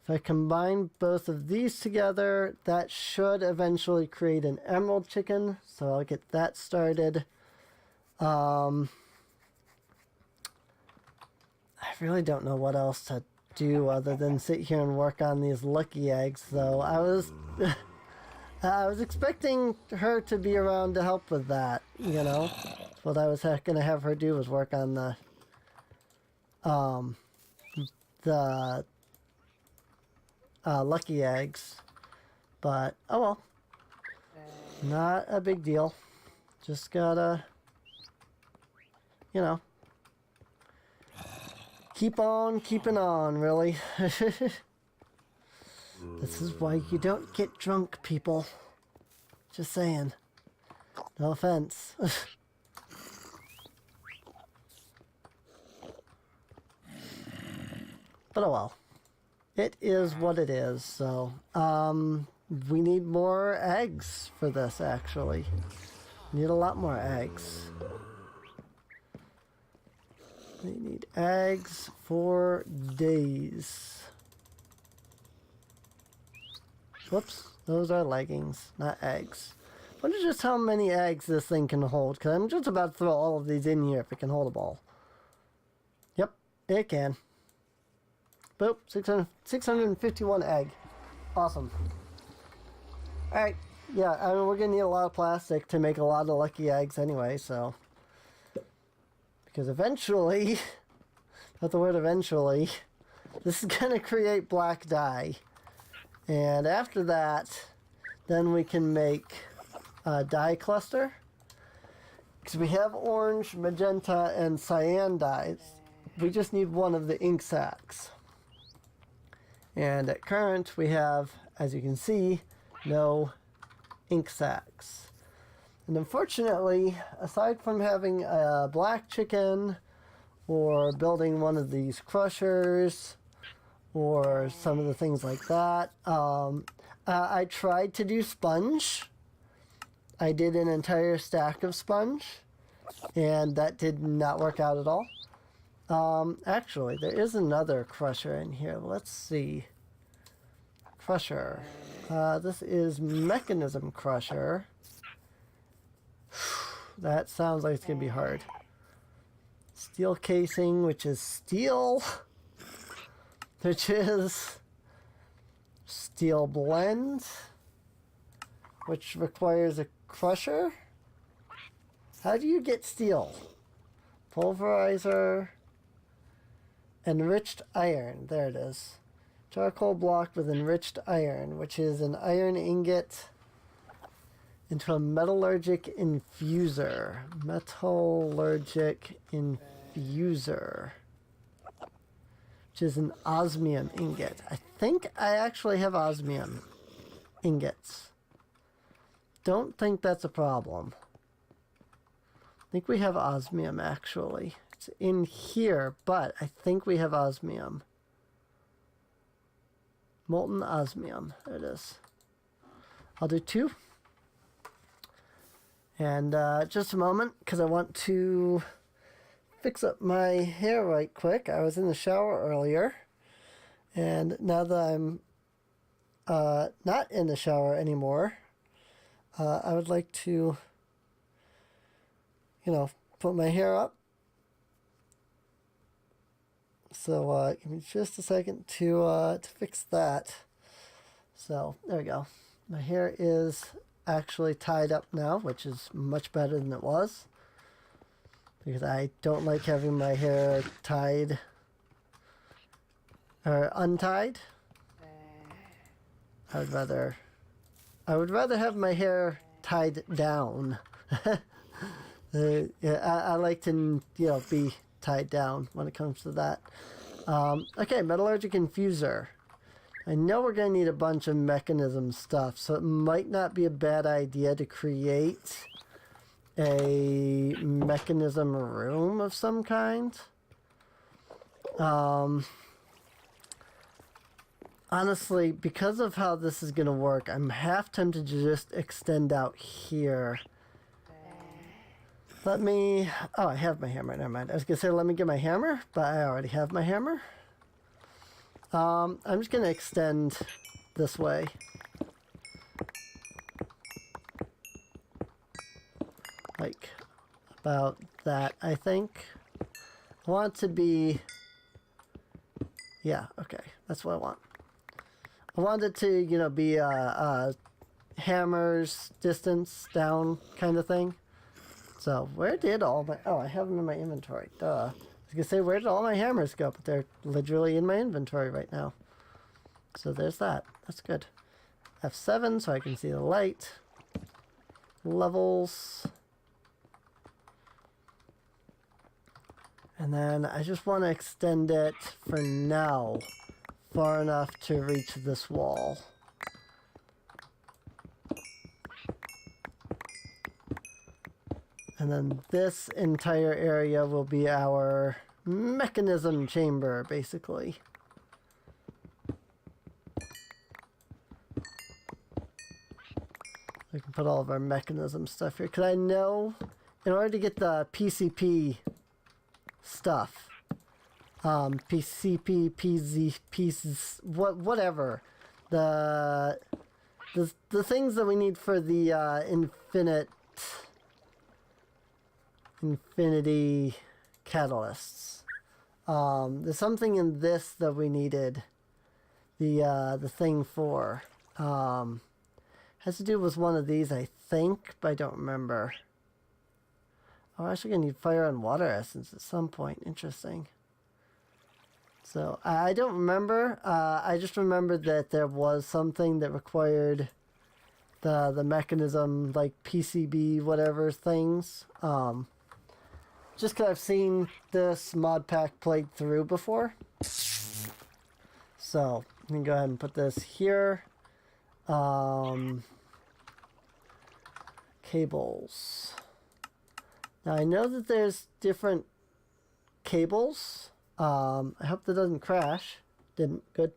A: If I combine both of these together, that should eventually create an emerald chicken. So I'll get that started. I really don't know what else to do other than sit here and work on these lucky eggs, though. I was expecting her to be around to help with that, you know. What I was going to have her do was work on the lucky eggs. But, oh well. Not a big deal. Just gotta, you know, keep on keeping on, really. This is why you don't get drunk, people. Just saying. No offense. But oh well. It is what it is, so, we need more eggs for this, actually. Need a lot more eggs. We need eggs for days. Whoops, those are leggings, not eggs. I wonder just how many eggs this thing can hold, because I'm just about to throw all of these in here if it can hold a ball. Yep, it can. Boop, 651 egg. Awesome. Alright, yeah, I mean, we're going to need a lot of plastic to make a lot of lucky eggs anyway, so. Because eventually, not the word eventually, this is going to create black dye. And after that, then we can make a dye cluster. Because we have orange, magenta, and cyan dyes. We just need one of the ink sacs. And at current, we have, as you can see, no ink sacs. And unfortunately, aside from having a black chicken, or building one of these crushers, or some of the things like that, I tried to do sponge. I did an entire stack of sponge, and that did not work out at all. Actually, there is another crusher in here. Let's see. Crusher. This is mechanism crusher. That sounds like it's going to be hard. Steel casing, which is steel. Which is steel blend. Which requires a crusher. How do you get steel? Pulverizer. Enriched iron. There it is. Charcoal block with enriched iron, which is an iron ingot into a metallurgic infuser. Metallurgic infuser. Which is an osmium ingot. I think I actually have osmium ingots. Don't think that's a problem. I think we have osmium actually. It's in here, but I think we have osmium. Molten osmium. There it is. I'll do 2. And just a moment, because I want to fix up my hair right quick. I was in the shower earlier. And now that I'm not in the shower anymore, I would like to, put my hair up. So give me just a second to fix that. So there we go. My hair is actually tied up now, which is much better than it was. Because I don't like having my hair tied or untied. I would rather have my hair tied down. Yeah, I like to, be tied down when it comes to that. Okay, metallurgic infuser. I know we're going to need a bunch of mechanism stuff, so it might not be a bad idea to create a mechanism room of some kind. Honestly, because of how this is going to work, I'm half tempted to just extend out here. Let me... Oh, I have my hammer. Never mind. I was going to say let me get my hammer, but I already have my hammer. I'm just going to extend this way. Like, about that, I think. I want it to be... Yeah, okay. That's what I want. I want it to, be a hammer's distance down kind of thing. So, where did all my... Oh, I have them in my inventory. Duh. I was going to say, where did all my hammers go? But they're literally in my inventory right now. So, there's that. That's good. F7, so I can see the light. Levels. And then I just want to extend it, for now, far enough to reach this wall. And then this entire area will be our mechanism chamber, basically. We can put all of our mechanism stuff here. Because I know in order to get the PCP stuff, PCP, PZ, pieces, whatever, the things that we need for the infinity catalysts. There's something in this that we needed the thing for. Has to do with one of these, I think, but I don't remember. Oh, we're actually gonna need fire and water essence at some point. Interesting. So I don't remember. I just remember that there was something that required the mechanism, like PCB whatever things. Just because I've seen this mod pack played through before. So I'm gonna go ahead and put this here. Cables. Now I know that there's different cables. I hope that doesn't crash. Didn't. Good.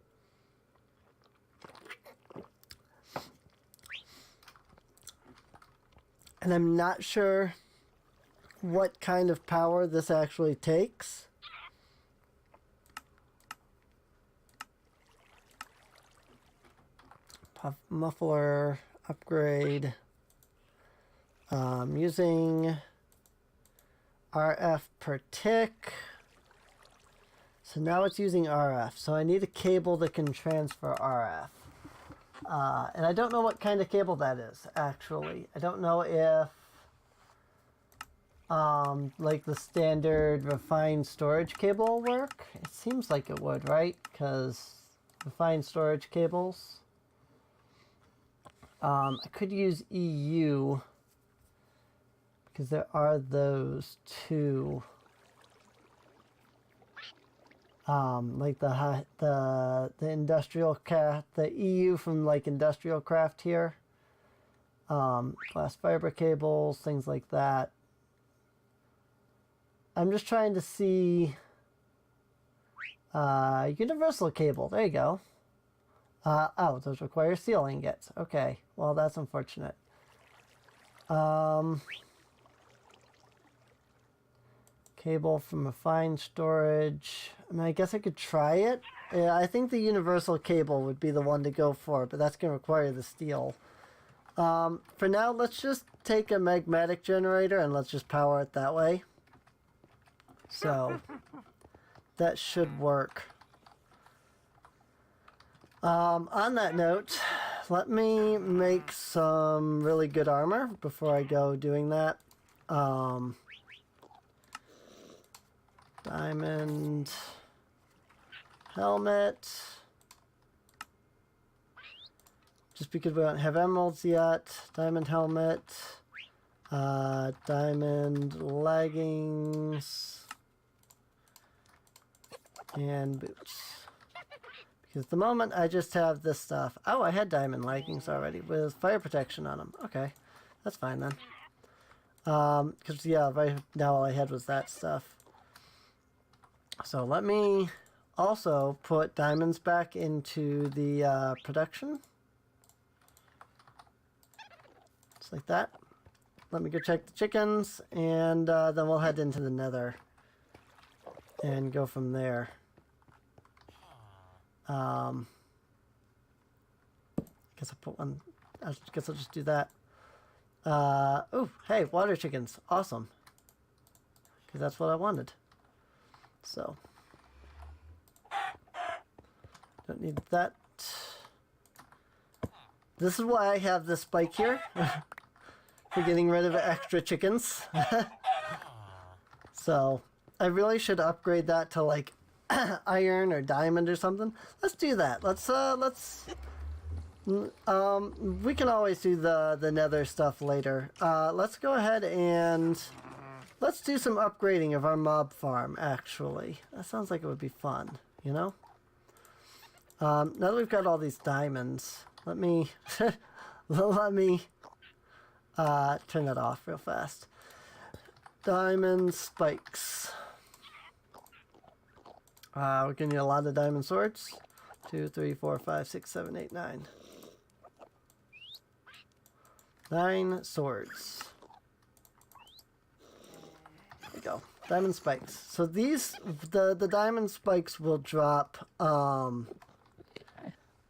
A: And I'm not sure what kind of power this actually takes. Puff muffler upgrade. Using RF per tick. So now it's using RF. So I need a cable that can transfer RF. And I don't know what kind of cable that is, actually. I don't know if like the standard refined storage cable will work. It seems like it would, right? Because refined storage cables. I could use EU because there are those too. Like the industrial craft, the EU from like industrial craft here. Glass fiber cables, things like that. I'm just trying to see universal cable. There you go. Oh, those require seal ingots. Okay, well that's unfortunate. Cable from refined storage. I mean, I guess I could try it. Yeah, I think the universal cable would be the one to go for, but that's going to require the steel. For now, let's just take a magmatic generator and let's just power it that way. So, that should work. On that note, let me make some really good armor before I go doing that. Diamond helmet. Just because we don't have emeralds yet. Diamond helmet. Diamond leggings. And boots. Because at the moment I just have this stuff. Oh, I had diamond leggings already with fire protection on them. Okay, that's fine then. Because yeah, right now all I had was that stuff. So let me also put diamonds back into the production. Just like that. Let me go check the chickens, and then we'll head into the nether and go from there. Guess I'll put one. I guess I'll just do that. Oh, hey, water chickens. Awesome. Because that's what I wanted. So, don't need that. This is why I have this spike here. For getting rid of extra chickens. So, I really should upgrade that to like iron or diamond or something. Let's do that. We can always do the nether stuff later. Let's go ahead and let's do some upgrading of our mob farm, actually. That sounds like it would be fun, you know? Now that we've got all these diamonds, let me let me turn that off real fast. Diamond spikes. We're gonna need a lot of diamond swords. 2, 3, 4, 5, 6, 7, 8, 9. 9 swords. There we go. Diamond spikes. So these, the diamond spikes will drop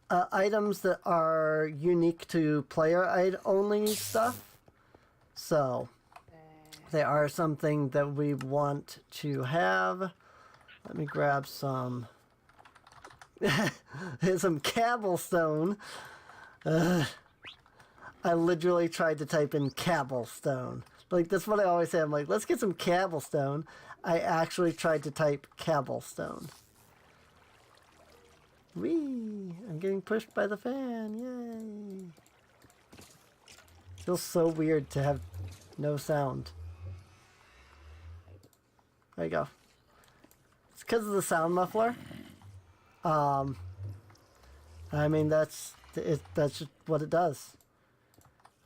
A: items that are unique to player only stuff. So they are something that we want to have. Let me grab some some cobblestone. I literally tried to type in cobblestone. Like, that's what I always say. I'm like, let's get some cobblestone. I actually tried to type cobblestone. Whee! I'm getting pushed by the fan. Yay! Feels so weird to have no sound. There you go. It's because of the sound muffler. I mean, that's just what it does.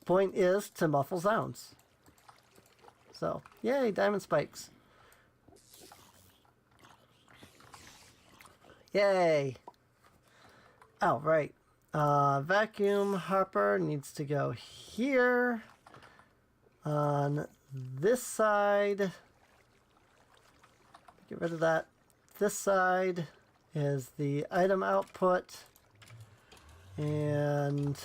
A: Point is to muffle sounds. So, yay, diamond spikes. Yay! Oh, right. Vacuum hopper needs to go here. On this side. Get rid of that. This side is the item output. And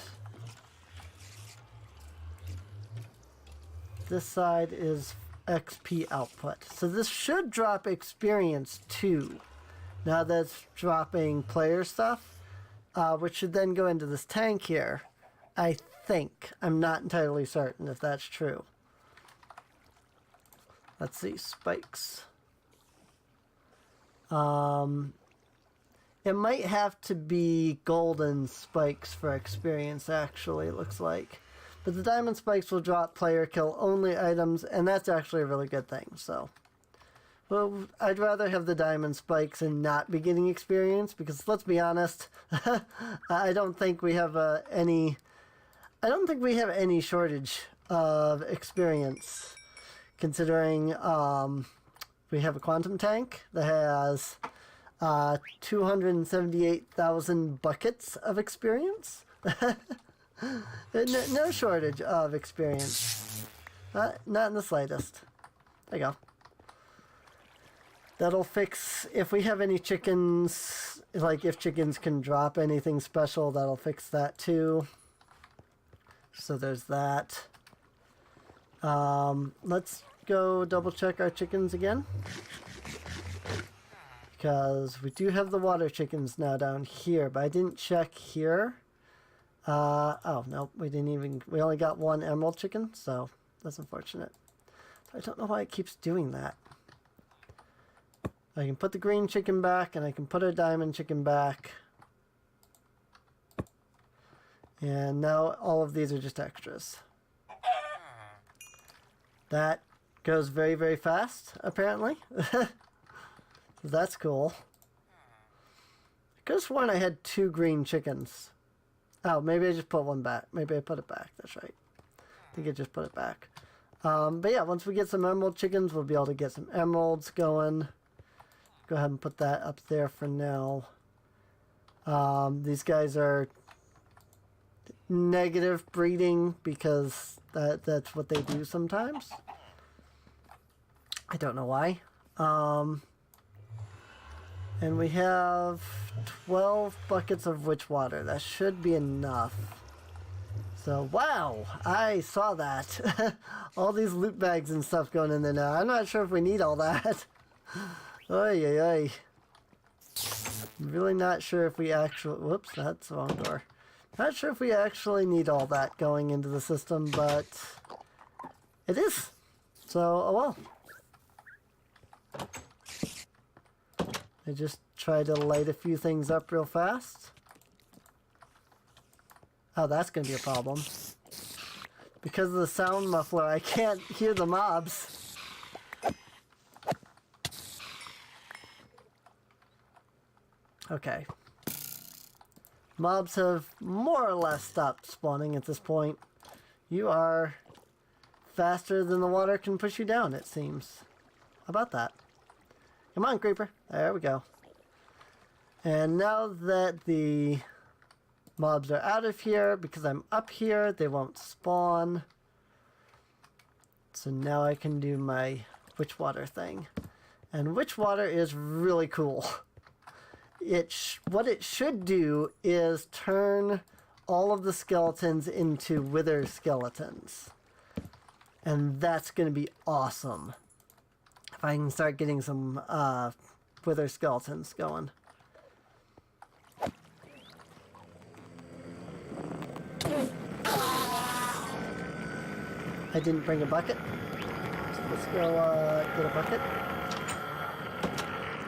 A: this side is XP output. So this should drop experience too. Now that's dropping player stuff, which should then go into this tank here. I think. I'm not entirely certain if that's true. Let's see, spikes. It might have to be golden spikes for experience, actually, it looks like. But the diamond spikes will drop player kill only items, and that's actually a really good thing, so. Well, I'd rather have the diamond spikes and not be getting experience, because let's be honest, I don't think we have any shortage of experience, considering we have a quantum tank that has 278,000 buckets of experience. No shortage of experience. Not in the slightest. There you go. That'll fix, if we have any chickens, like if chickens can drop anything special, that'll fix that too. So there's that. Let's go double check our chickens again. Because we do have the water chickens now down here, but I didn't check here. Oh, no, we only got one emerald chicken, so that's unfortunate. So I don't know why it keeps doing that. I can put the green chicken back, and I can put a diamond chicken back. And now all of these are just extras. That goes very, very fast, apparently. That's cool. I could have sworn I had 2 green chickens. Oh, maybe I just put one back. Maybe I put it back. That's right. I think I just put it back. But yeah, once we get some emerald chickens, we'll be able to get some emeralds going. Go ahead and put that up there for now. These guys are negative breeding because that's what they do sometimes. I don't know why. And we have 12 buckets of witch water. That should be enough. So, wow, I saw that. All these loot bags and stuff going in there now. I'm not sure if we need all that. Oy, oy, oy. I'm really not sure if we actually... Whoops, that's the wrong door. Not sure if we actually need all that going into the system, but it is. So, oh well. I just try to light a few things up real fast. Oh, that's going to be a problem. Because of the sound muffler, I can't hear the mobs. Okay. Mobs have more or less stopped spawning at this point. You are faster than the water can push you down, it seems. How about that? Come on, creeper. There we go. And now that the mobs are out of here. Because I'm up here, they won't spawn. So now I can do my Witchwater thing. And Witchwater is really cool. What it should do is turn all of the skeletons into wither skeletons. And that's going to be awesome. If I can start getting some wither skeletons going. I didn't bring a bucket. So let's go get a bucket.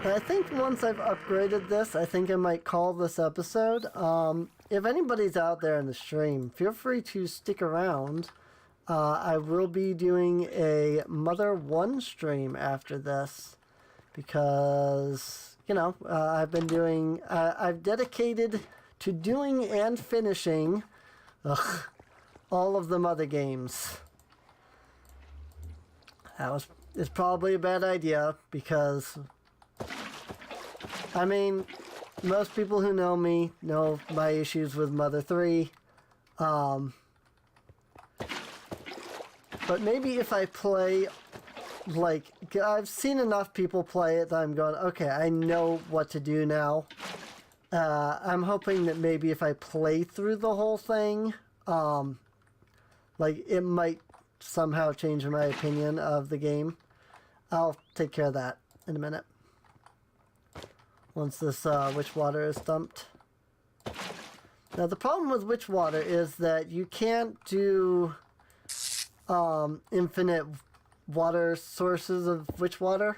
A: And I think once I've upgraded this, I think I might call this episode. If anybody's out there in the stream, feel free to stick around. I will be doing a Mother 1 stream after this. Because, you know, I've dedicated to doing and finishing all of the Mother games. It's probably a bad idea because, I mean, most people who know me know my issues with Mother 3. But maybe if I play, like, I've seen enough people play it that I'm going, okay, I know what to do now. I'm hoping that maybe if I play through the whole thing, like, it might somehow change my opinion of the game. I'll take care of that in a minute. Once this Witchwater is dumped. Now the problem with Witchwater is that you can't do infinite water sources of Witchwater.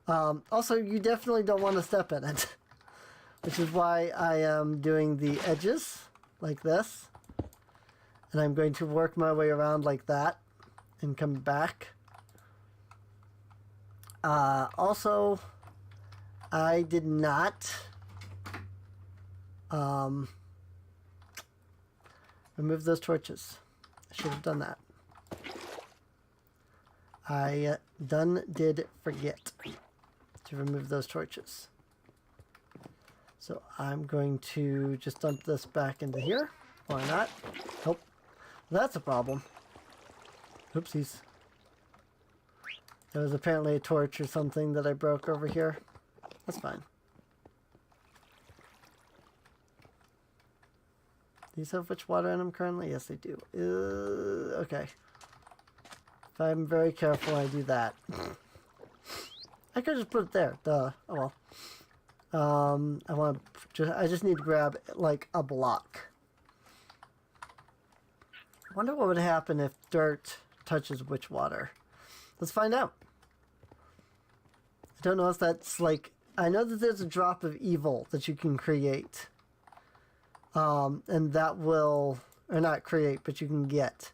A: Also, you definitely don't want to step in it. Which is why I am doing the edges like this. And I'm going to work my way around like that and come back. Also, I did not remove those torches. I should have done that. I did forget to remove those torches. So I'm going to just dump this back into here. Why not? Nope. That's a problem. Oopsies. There was apparently a torch or something that I broke over here. That's fine. These have Witchwater in them currently? Yes, they do. Okay. If I'm very careful, I do that. I could just put it there. Duh. Oh well. I just need to grab, like, a block. I wonder what would happen if dirt touches Witchwater. Let's find out. I don't know if that's like... I know that there's a drop of evil that you can create. And that will... Or not create, but you can get.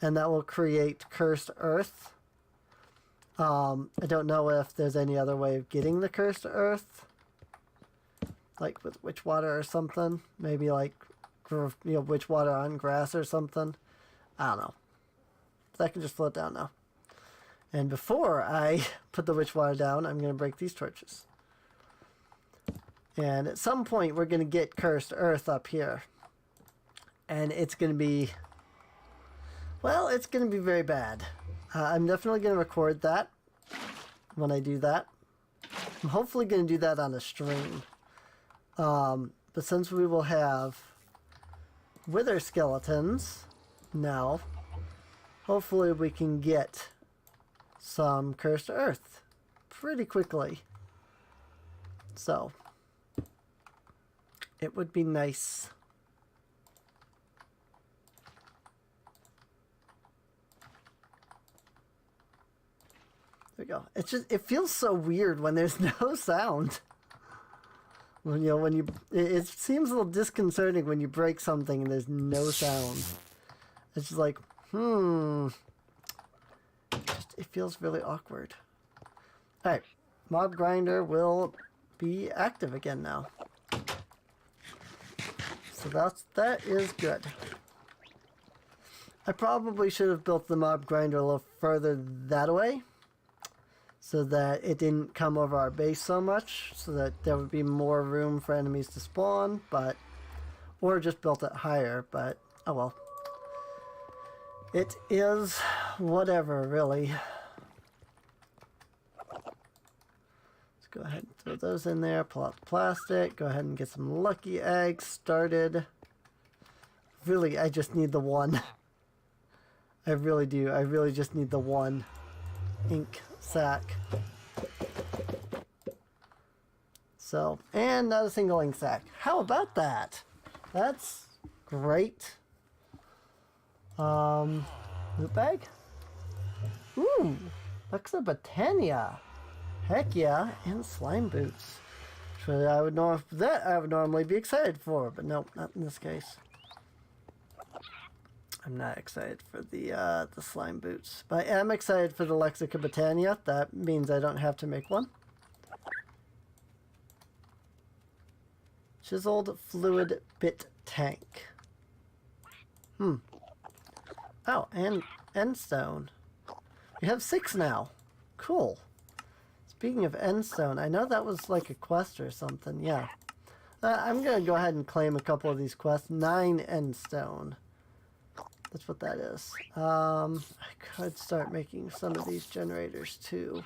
A: And that will create cursed earth. I don't know if there's any other way of getting the cursed earth. Like with Witchwater or something. Maybe like, you know, Witchwater on grass or something. I don't know. But I can just float down now. And before I put the Witchwater down, I'm going to break these torches. And at some point, we're going to get cursed earth up here. And it's going to be... Well, it's going to be very bad. I'm definitely going to record that when I do that. I'm hopefully going to do that on a stream. But since we will have wither skeletons now, hopefully we can get some cursed earth pretty quickly. So, it would be nice. There we go. It's just, it feels so weird when there's no sound. When, you know, it seems a little disconcerting when you break something and there's no sound. It's just like, it feels really awkward. Alright, mob grinder will be active again now. So that is good. I probably should have built the mob grinder a little further that way, so that it didn't come over our base so much, so that there would be more room for enemies to spawn, but Or just built it higher, but oh well. It is whatever, really. Let's go ahead and throw those in there, pull out the plastic, go ahead and get some lucky eggs started. Really, I just need the one. I really do. I really just need the one ink sac. So, and not a single ink sac. How about that? That's great. Loot bag? Ooh, Lexa Botania. Heck yeah, and slime boots. So I would know if that I would normally be excited for, but nope, not in this case. I'm not excited for the slime boots, but I am excited for the Lexica Botania. That means I don't have to make one. Chiseled fluid bit tank. Oh, and endstone. We have 6 now. Cool. Speaking of endstone, I know that was like a quest or something. Yeah. I'm going to go ahead and claim a couple of these quests. 9 endstone. That's what that is. I could start making some of these generators too.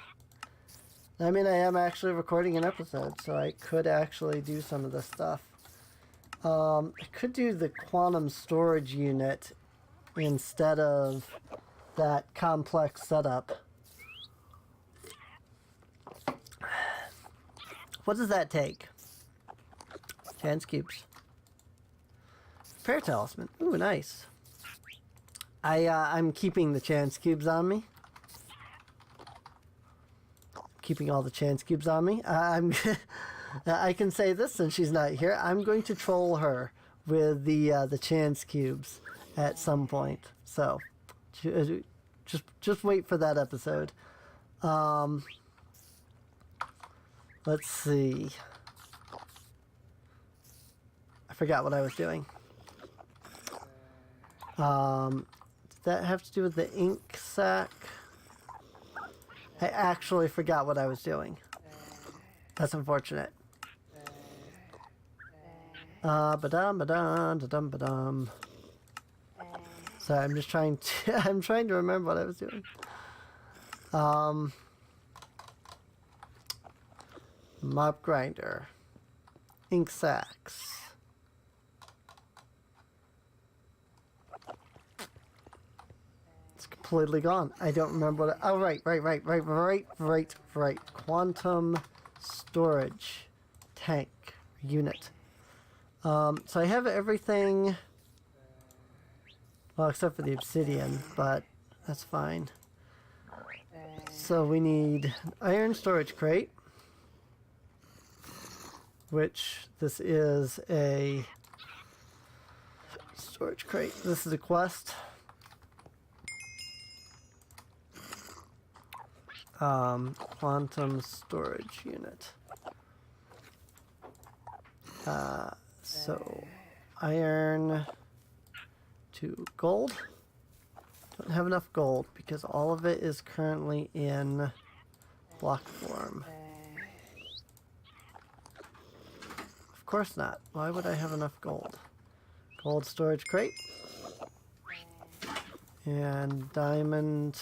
A: I mean, I am actually recording an episode, so I could actually do some of this stuff. I could do the quantum storage unit instead of that complex setup. What does that take? Chance cubes. Fair talisman. Ooh, nice. I'm keeping the chance cubes on me. Keeping all the chance cubes on me. I can say this since she's not here. I'm going to troll her with the chance cubes at some point. So, just wait for that episode. Let's see. I forgot what I was doing. Did that have to do with the ink sac? I actually forgot what I was doing. That's unfortunate. Ba-dum. Sorry, I'm just trying to I'm trying to remember what I was doing. Mop grinder. Ink sacs. It's completely gone. I don't remember what oh right. Quantum storage tank unit. So I have everything, well, except for the obsidian, but that's fine. So we need iron storage crate, which this is a storage crate. This is a quest. Quantum storage unit. So, iron to gold. Don't have enough gold because all of it is currently in block form. Of course not. Why would I have enough gold? Gold storage crate. And diamond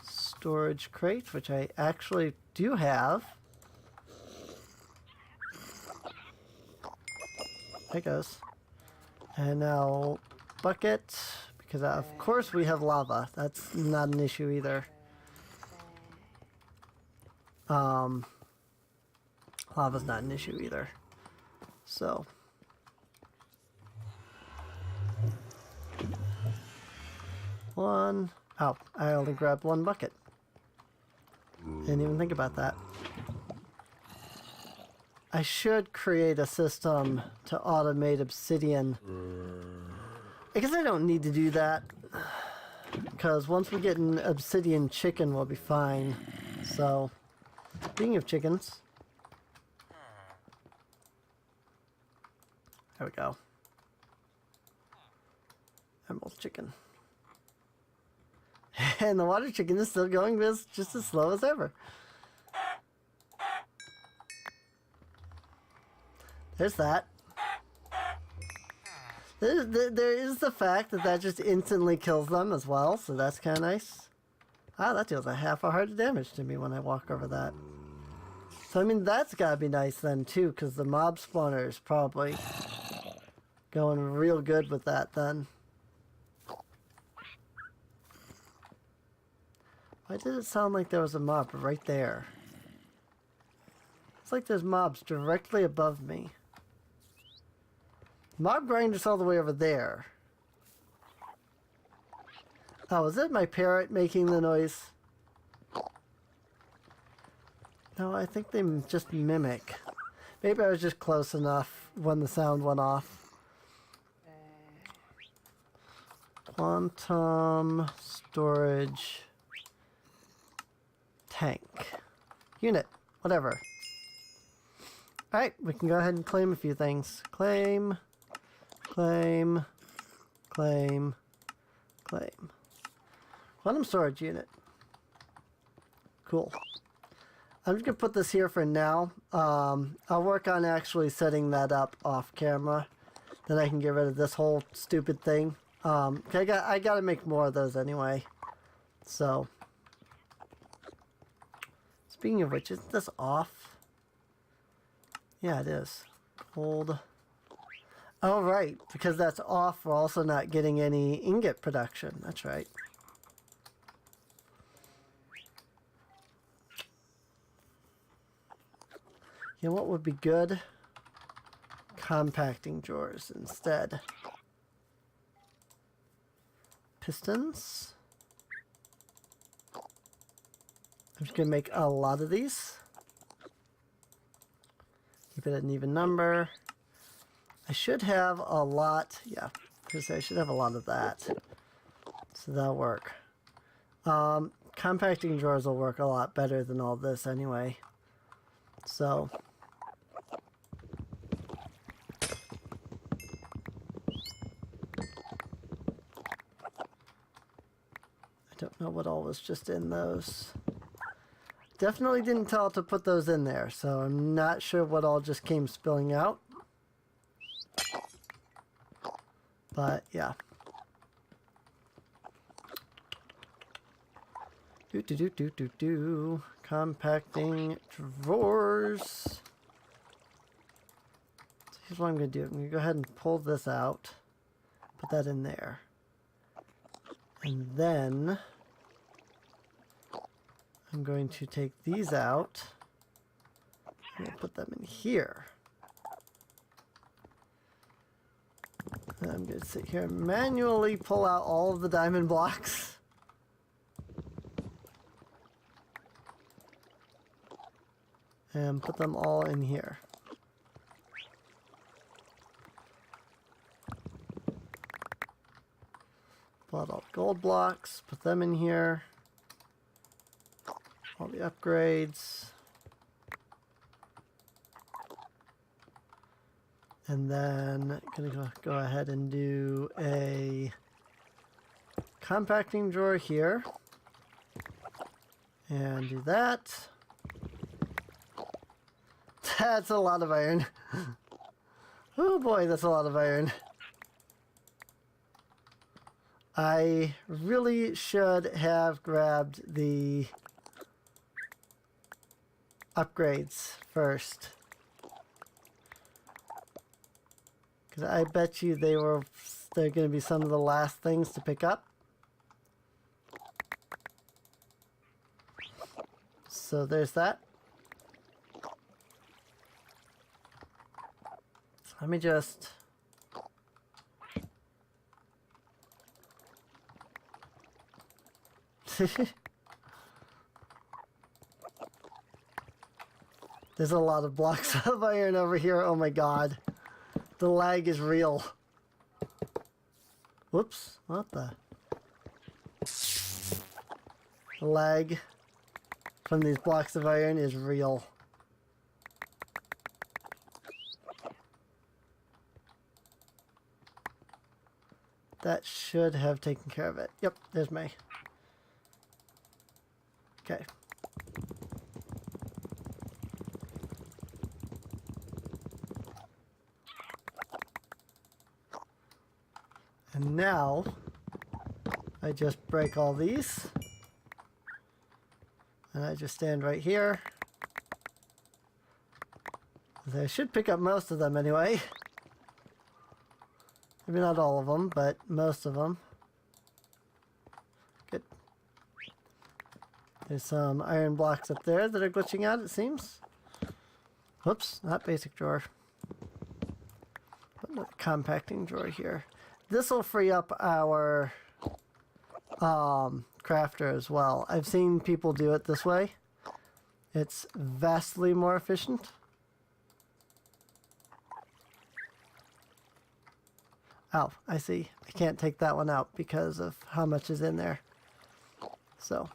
A: storage crate, which I actually do have. There it goes. And now bucket, because of course we have lava. That's not an issue either. Lava's not an issue either. So. One. Oh, I only grabbed one bucket. Didn't even think about that. I should create a system to automate obsidian. I guess I don't need to do that, because once we get an obsidian chicken, we'll be fine. So, speaking of chickens, there we go. Emerald chicken. And the water chicken is still going just as slow as ever. There's that. There is the fact that that just instantly kills them as well, so that's kind of nice. Ah, that deals a half a heart of damage to me when I walk over that. So, I mean, that's gotta be nice then, too, because the mob spawner is probably going real good with that then. Why did it sound like there was a mob right there? It's like there's mobs directly above me. Mob grinder's all the way over there. Oh, is it my parrot making the noise? No, I think they just mimic. Maybe I was just close enough when the sound went off. Quantum storage tank. Unit. Whatever. Alright, we can go ahead and claim a few things. Claim. Claim. Claim. Claim. Quantum storage unit. Cool. I'm just going to put this here for now. I'll work on actually setting that up off camera. Then I can get rid of this whole stupid thing. I got to make more of those anyway. So. Speaking of which, isn't this off? Yeah, it is. Hold. Oh, right. Because that's off, we're also not getting any ingot production. That's right. You know what would be good? Compacting drawers instead. Pistons. I'm just going to make a lot of these. Keep it at an even number. I should have a lot. Yeah, because I should have a lot of that. So that'll work. Compacting drawers will work a lot better than all this anyway. So. I don't know what all was just in those. Definitely didn't tell it to put those in there, so I'm not sure what all just came spilling out. But, yeah. Compacting drawers. So here's what I'm going to do. I'm going to go ahead and pull this out. Put that in there. And then I'm going to take these out and put them in here. And I'm going to sit here and manually pull out all of the diamond blocks. And put them all in here. Pull out all the gold blocks, put them in here. All the upgrades. And then I'm gonna go ahead and do a compacting drawer here. And do that. That's a lot of iron. Oh boy, that's a lot of iron. I really should have grabbed the upgrades first. Because I bet you they're going to be some of the last things to pick up. So there's that. So let me just... There's a lot of blocks of iron over here. Oh my god. The lag is real. Whoops. What the? The lag from these blocks of iron is real. That should have taken care of it. Yep, there's my... Okay. And now I just break all these. And I just stand right here. I should pick up most of them anyway. Maybe not all of them, but most of them. Good. There's some iron blocks up there that are glitching out, it seems. Whoops, not basic drawer. Put another compacting drawer here. This will free up our crafter as well. I've seen people do it this way. It's vastly more efficient. Oh, I see. I can't take that one out because of how much is in there. So.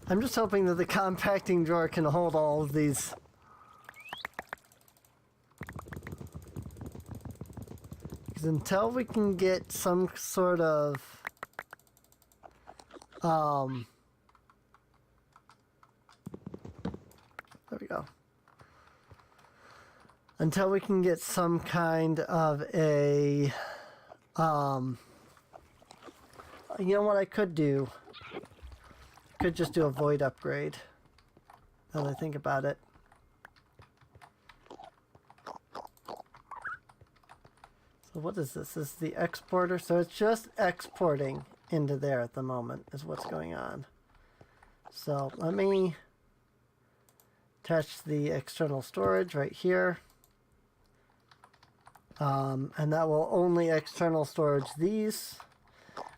A: I'm just hoping that the compacting drawer can hold all of these. Because until we can get some sort of there we go. Until we can get some kind of a you know what I could do? Could just do a void upgrade. Now that I think about it. So what is this? This is the exporter. So it's just exporting into there at the moment is what's going on. So let me attach the external storage right here. And that will only external storage these.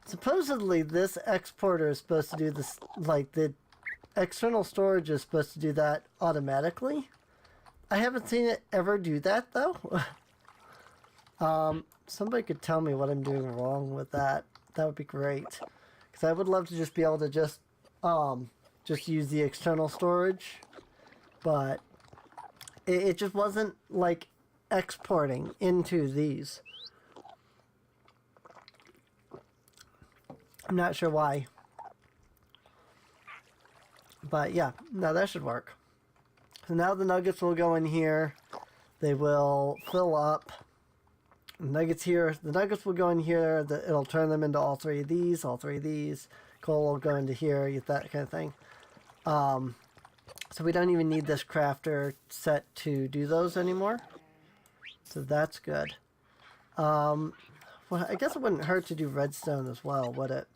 A: Supposedly this exporter is supposed to do this, like the external storage is supposed to do that automatically. I haven't seen it ever do that though. Somebody could tell me what I'm doing wrong with that. That would be great. Because I would love to just be able to just use the external storage. But it just wasn't like exporting into these. I'm not sure why. But yeah, no, that should work. So now the nuggets will go in here. They will fill up. Nuggets here. The nuggets will go in here. It'll turn them into all three of these. All three of these. Coal will go into here. Get that kind of thing. So we don't even need this crafter set to do those anymore. So that's good. Well, I guess it wouldn't hurt to do redstone as well, would it?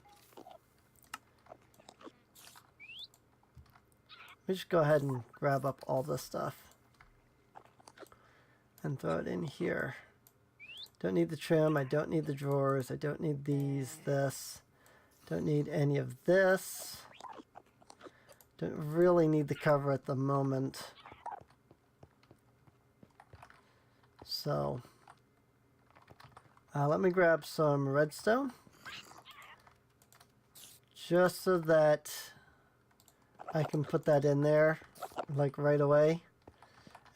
A: Let me just go ahead and grab up all this stuff. And throw it in here. Don't need the trim, I don't need the drawers, I don't need these, this. Don't need any of this. Don't really need the cover at the moment. So, let me grab some redstone. Just so that I can put that in there, like right away.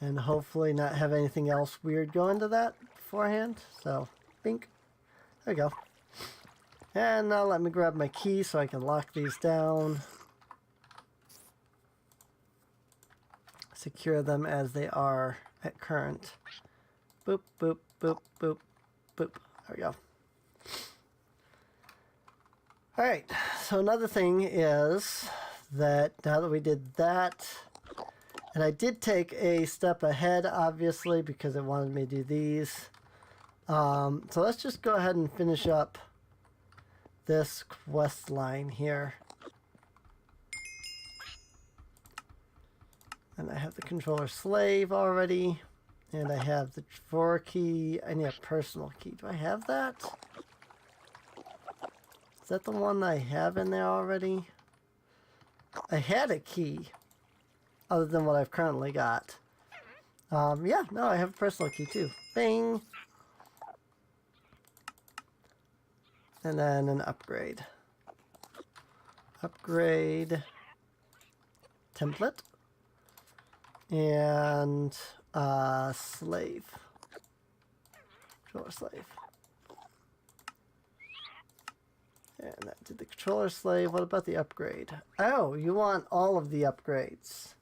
A: And hopefully not have anything else weird go into that beforehand. So, bink. There we go. And now let me grab my key so I can lock these down. Secure them as they are at current. Boop, boop, boop, boop, boop. There we go. Alright, so another thing is that now that we did that, and I did take a step ahead, obviously, because it wanted me to do these. So let's just go ahead and finish up this quest line here. And I have the controller slave already. And I have the drawer key. I need a personal key. Do I have that? Is that the one I have in there already? I had a key. Other than what I've currently got. Yeah, no, I have a personal key too. Bing! And then an upgrade. Upgrade. Template. And slave. Drawer slave. And that did the controller slave. What about the upgrade? Oh, you want all of the upgrades.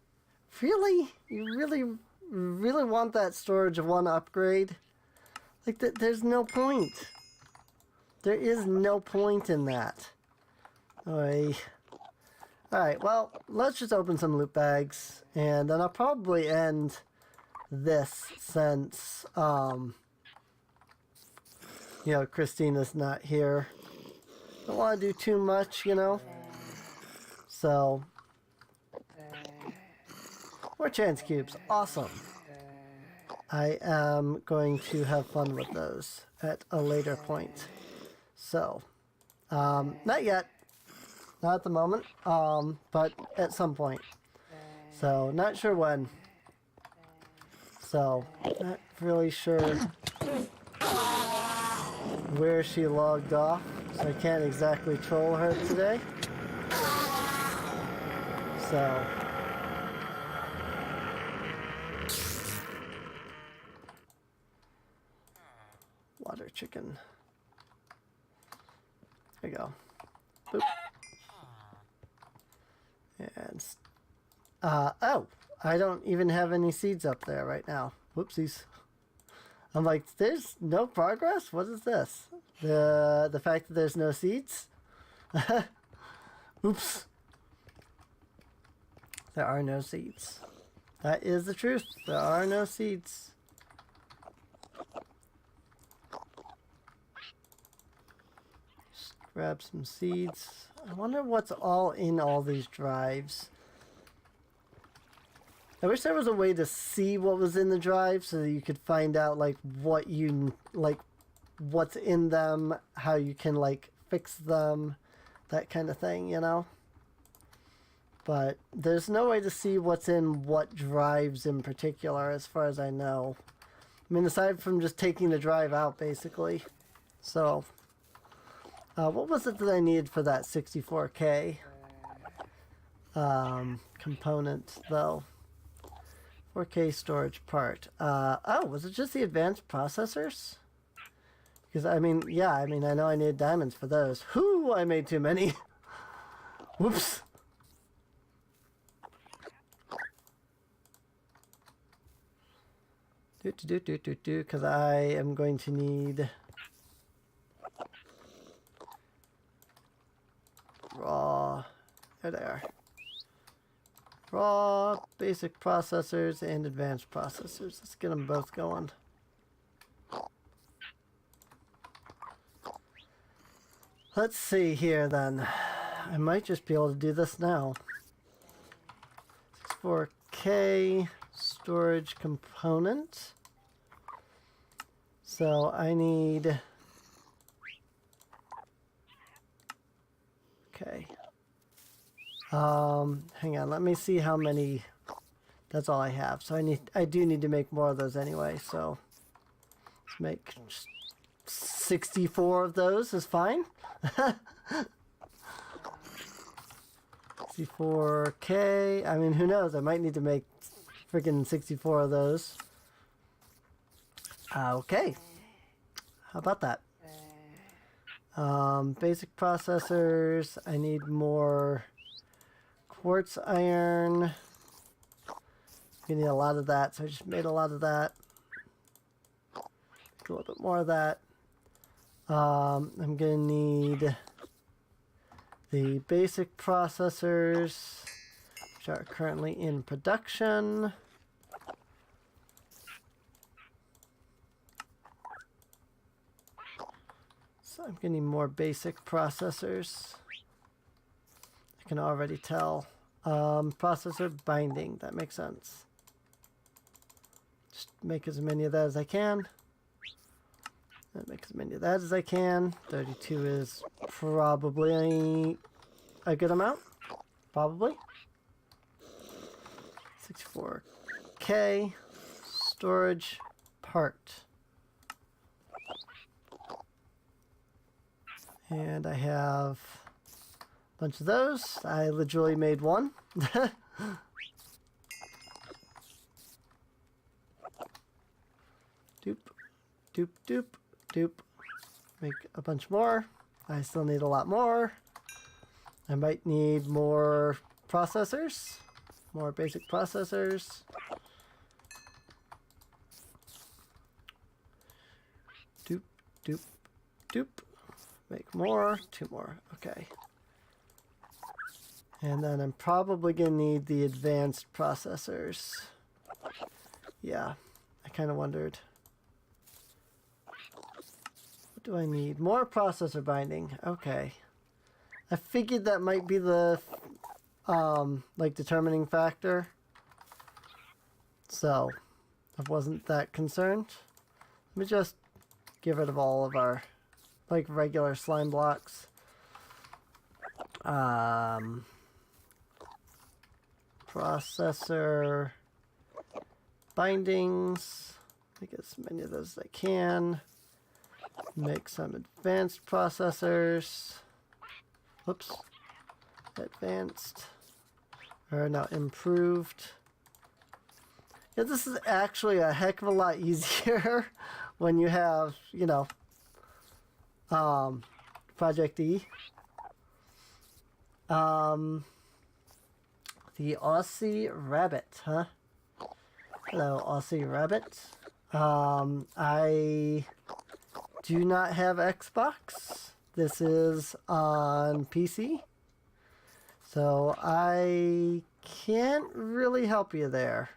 A: Really? You really want that storage of one upgrade? Like, there's no point. There is no point in that. Alright, well, let's just open some loot bags, and then I'll probably end this since, you know, Christina's not here. Don't want to do too much, you know. So, more chance cubes. Awesome. I am going to have fun with those at a later point. So, not yet. Not at the moment, but at some point. So, not sure when. So, not really sure where she logged off. So I can't exactly troll her today. So. Water chicken. There you go. Boop. And, oh, I don't even have any seeds up there right now. Whoopsies. I'm like, there's no progress? What is this? The fact that there's no seeds? Oops. There are no seeds. That is the truth. There are no seeds. Just grab some seeds. I wonder what's all in all these drives. I wish there was a way to see what was in the drive so that you could find out like what you like, what's in them, how you can like fix them, that kind of thing, you know. But there's no way to see what's in what drives in particular, as far as I know. I mean, aside from just taking the drive out, basically. So, what was it that I needed for that 64K component, though? 4K storage part. Oh, was it just the advanced processors? Because, I mean, yeah, I mean, I know I need diamonds for those. Whoo, I made too many. Whoops. Because I am going to need raw. There they are. Raw, basic processors, and advanced processors. Let's get them both going. Let's see here then. I might just be able to do this now. 64K storage component. So I need... Okay. Hang on, let me see how many. That's all I have. So I do need to make more of those anyway, so let's make 64 of those is fine. 64K. I mean, who knows? I might need to make freaking 64 of those. Okay. How about that? Basic processors. I need more quartz iron. You need a lot of that, so I just made a lot of that. A little bit more of that. I'm gonna need the basic processors, which are currently in production. So I'm gonna need more basic processors. I can already tell. Processor binding, that makes sense. Just make as many of that as I can. Make as many of that as I can. 32 is probably a good amount. Probably. 64K storage part. And I have a bunch of those. I literally made one. Doop, doop, doop, doop. Make a bunch more. I still need a lot more. I might need more processors. More basic processors. Doop, doop, doop. Make more. 2 more. Okay. And then I'm probably going to need the advanced processors. Yeah, I kind of wondered. What do I need? More processor binding. Okay. I figured that might be the, like, determining factor. So, I wasn't that concerned. Let me just get rid of all of our, like, regular slime blocks. Processor bindings. Make as many of those as I can. Make some advanced processors. Whoops. Advanced. Or no, improved. Yeah, this is actually a heck of a lot easier when you have, you know, Project E. The Aussie Rabbit, huh? Hello, Aussie Rabbit. I do not have Xbox. This is on PC. So I can't really help you there.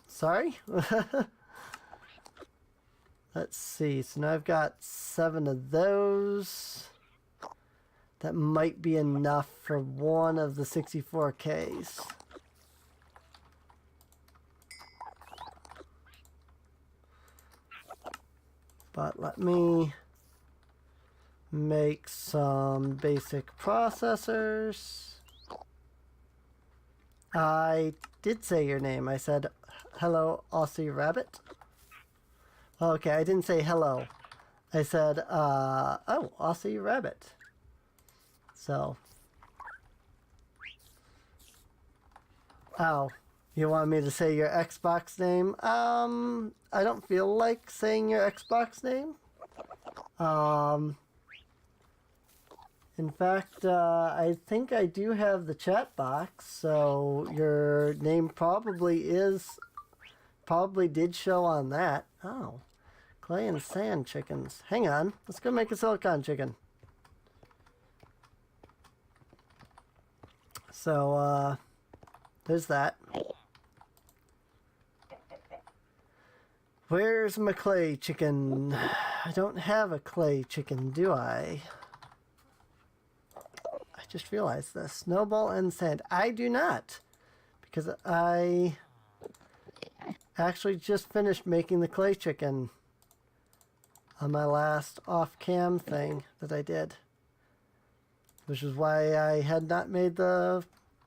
A: Sorry? Let's see. So now I've got 7 of those. That might be enough for one of the 64Ks. But let me make some basic processors. I did say your name. I said, hello, Aussie Rabbit. Okay, I didn't say hello. I said, oh, Aussie Rabbit. So. Oh, you want me to say your Xbox name? I don't feel like saying your Xbox name. In fact, I think I do have the chat box, so your name probably did show on that. Oh, clay and sand chickens. Hang on, let's go make a silicon chicken. So, there's that. Where's my clay chicken? I don't have a clay chicken, do I? I just realized this. Snowball and sand. I do not. Because I actually just finished making the clay chicken on my last off-cam thing that I did. Which is why I had not made the,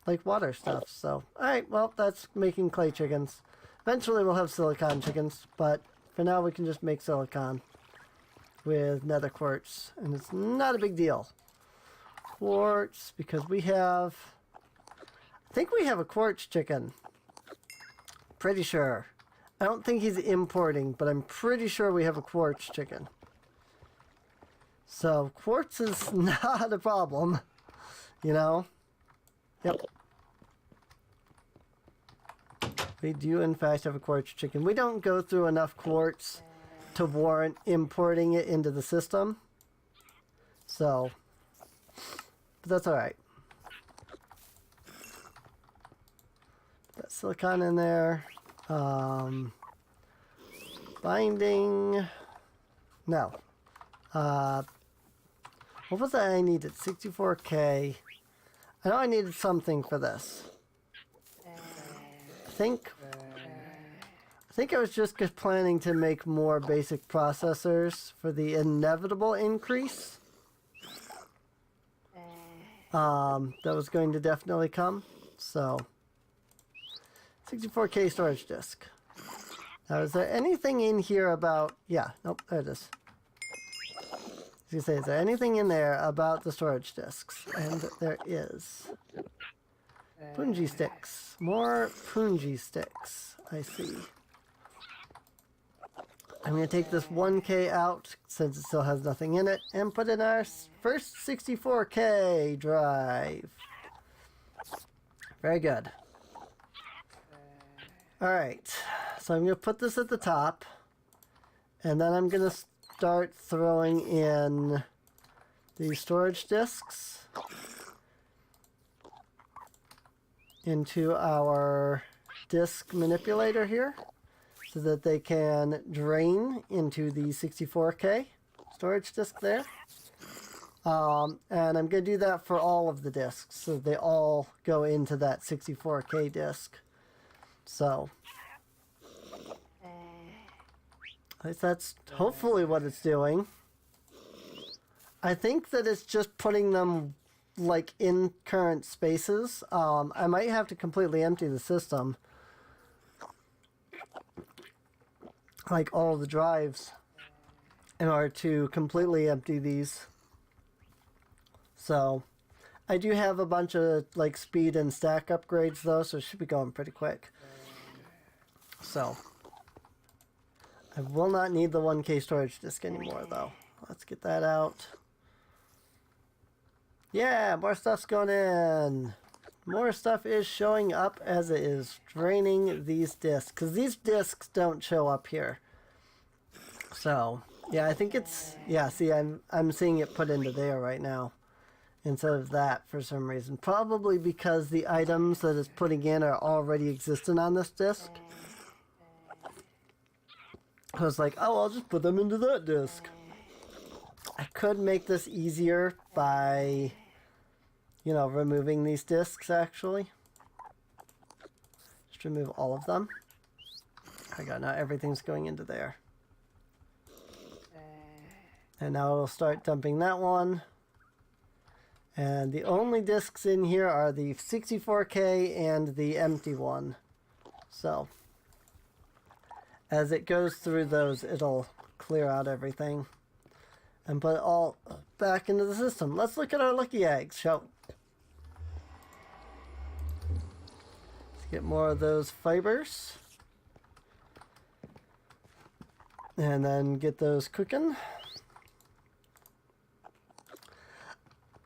A: like, water stuff. So, alright, well, that's making clay chickens. Eventually we'll have silicon chickens, but for now we can just make silicon with nether quartz. And it's not a big deal. Quartz, because we have... I think we have a quartz chicken. Pretty sure. I don't think he's importing, but I'm pretty sure we have a quartz chicken. So, quartz is not a problem, you know? Yep. We do, in fact, have a quartz chicken. We don't go through enough quartz to warrant importing it into the system. So, but that's alright. Got silicon in there. Binding. No. What was that I needed? 64K. I know I needed something for this. I think I was just planning to make more basic processors for the inevitable increase. That was going to definitely come. So, 64K storage disk. Now, is there anything in here about... Yeah, nope, there it is. I was gonna say, is there anything in there about the storage disks? And there is. Punji sticks. More punji sticks. I see. I'm going to take this 1K out since it still has nothing in it and put in our first 64K drive. Very good. Alright, so I'm going to put this at the top and then I'm going to start throwing in these storage disks into our disk manipulator here so that they can drain into the 64K storage disk there. And I'm going to do that for all of the disks so they all go into that 64K disk. So at least that's hopefully what it's doing. I think that it's just putting them like in current spaces. I might have to completely empty the system, like all the drives, in order to completely empty these. So I do have a bunch of like speed and stack upgrades though, so it should be going pretty quick. So I will not need the 1K storage disk anymore though. Let's get that out. Yeah, more stuff's going in. More stuff is showing up as it is draining these disks, because these disks don't show up here. So yeah, I think it's, yeah, see, I'm seeing it put into there right now instead of that for some reason. Probably because the items that it's putting in are already existent on this disk. I was like, oh, I'll just put them into that disk. I could make this easier by, you know, removing these disks actually. Just remove all of them. There we go, now everything's going into there. And now it'll start dumping that one. And the only discs in here are the 64K and the empty one. So as it goes through those, it'll clear out everything and put it all back into the system. Let's look at our lucky eggs, shall we? Let's get more of those fibers. And then get those cooking.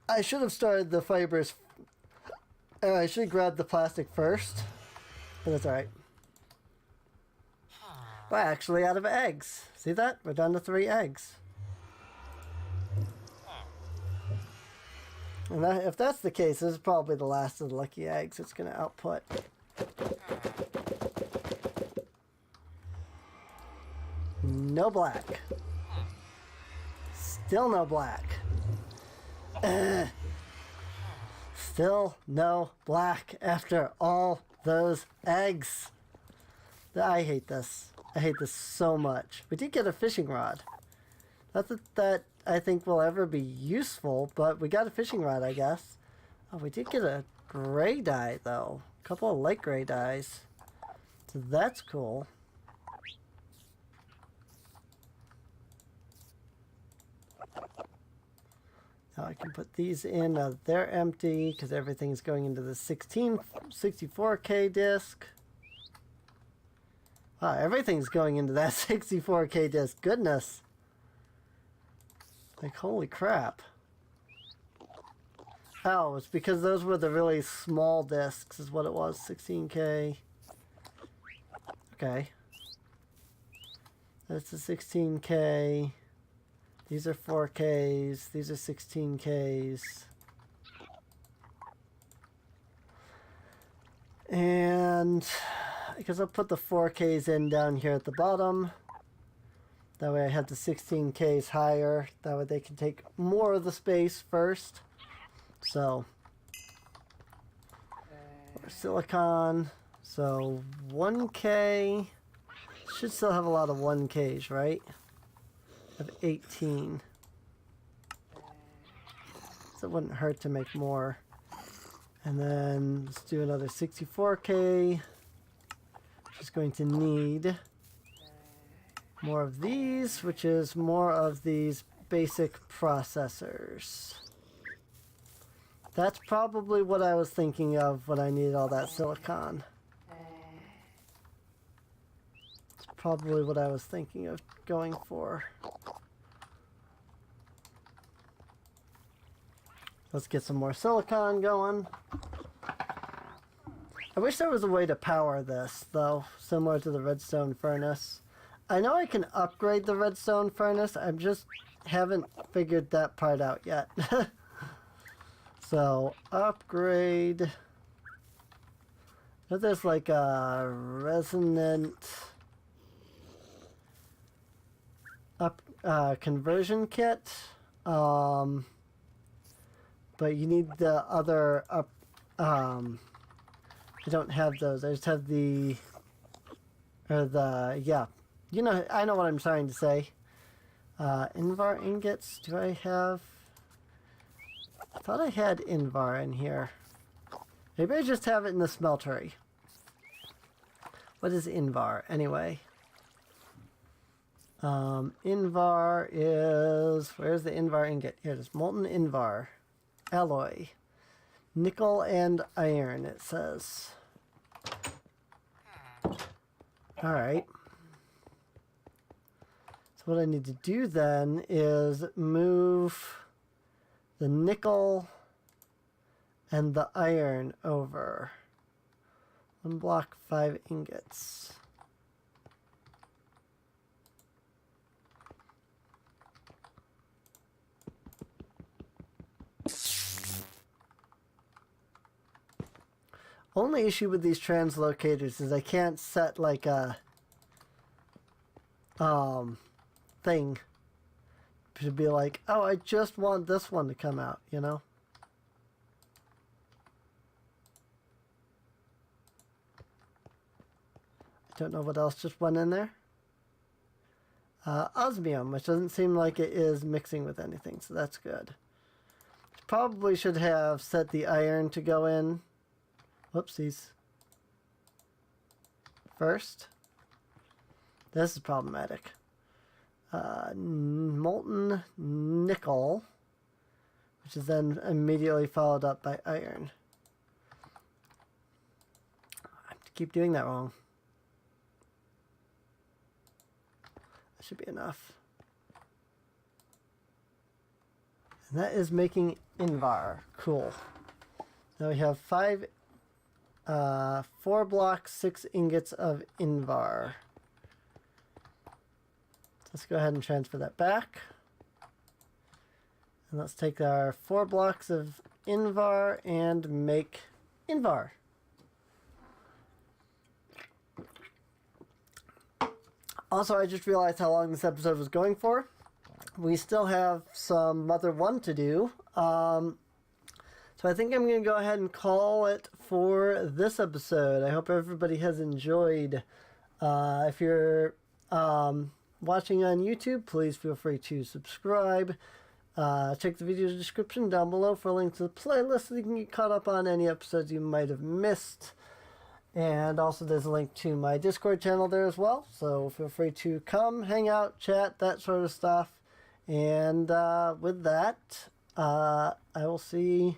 A: I should have started the fibers. I should have grabbed the plastic first, but that's alright. We're actually out of eggs. See that? We're down to 3 eggs. And that, if that's the case, this is probably the last of the lucky eggs it's going to output. No black. Still no black. Still no black after all those eggs. I hate this. I hate this so much. We did get a fishing rod. Not that that I think will ever be useful, but we got a fishing rod, I guess. Oh, we did get a gray dye, though. A couple of light gray dyes. So that's cool. Now I can put these in. They're empty because everything's going into the 64K disc. Wow, everything's going into that 64K disc. Goodness. Like, holy crap. Oh, it's because those were the really small discs is what it was. 16K. Okay. That's the 16K. These are 4Ks. These are 16Ks. And I guess I'll put the 4Ks in down here at the bottom. That way I have the 16Ks higher. That way they can take more of the space first. So, silicon. So 1K. Should still have a lot of 1Ks, right? Of 18. So it wouldn't hurt to make more. And then let's do another 64K. Which is going to need more of these, which is more of these basic processors. That's probably what I was thinking of when I needed all that silicon. It's probably what I was thinking of going for. Let's get some more silicon going. I wish there was a way to power this, though, similar to the redstone furnace. I know I can upgrade the redstone furnace, I just haven't figured that part out yet. So, upgrade. There's like a resonant conversion kit. But you need the other I don't have those. I just have the yeah. You know, I know what I'm trying to say. Invar ingots, do I have? I thought I had Invar in here. Maybe I just have it in the smeltery. What is Invar, anyway? Invar is... Where's the Invar ingot? Here it is. Molten Invar. Alloy. Nickel and iron, it says. Alright. So what I need to do then is move the nickel and the iron over. 1 block, 5 ingots. Only issue with these translocators is I can't set like a thing to be like, oh, I just want this one to come out, you know? I don't know what else just went in there. Osmium, which doesn't seem like it is mixing with anything, so that's good. Probably should have set the iron to go in. Whoopsies. First. This is problematic. Molten nickel, which is then immediately followed up by iron. I keep doing that wrong. That should be enough. And that is making Invar. Cool. Now we have 4 blocks, 6 ingots of Invar. Let's go ahead and transfer that back. And let's take our 4 blocks of Invar and make Invar. Also, I just realized how long this episode was going for. We still have some Mother 1 to do. So I think I'm going to go ahead and call it for this episode. I hope everybody has enjoyed. If you're watching on YouTube, please feel free to subscribe. Check the video description down below for a link to the playlist so you can get caught up on any episodes you might have missed. And also there's a link to my Discord channel there as well. So feel free to come, hang out, chat, that sort of stuff. And with that, I will see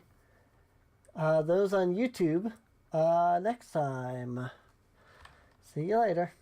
A: those on YouTube next time. See you later.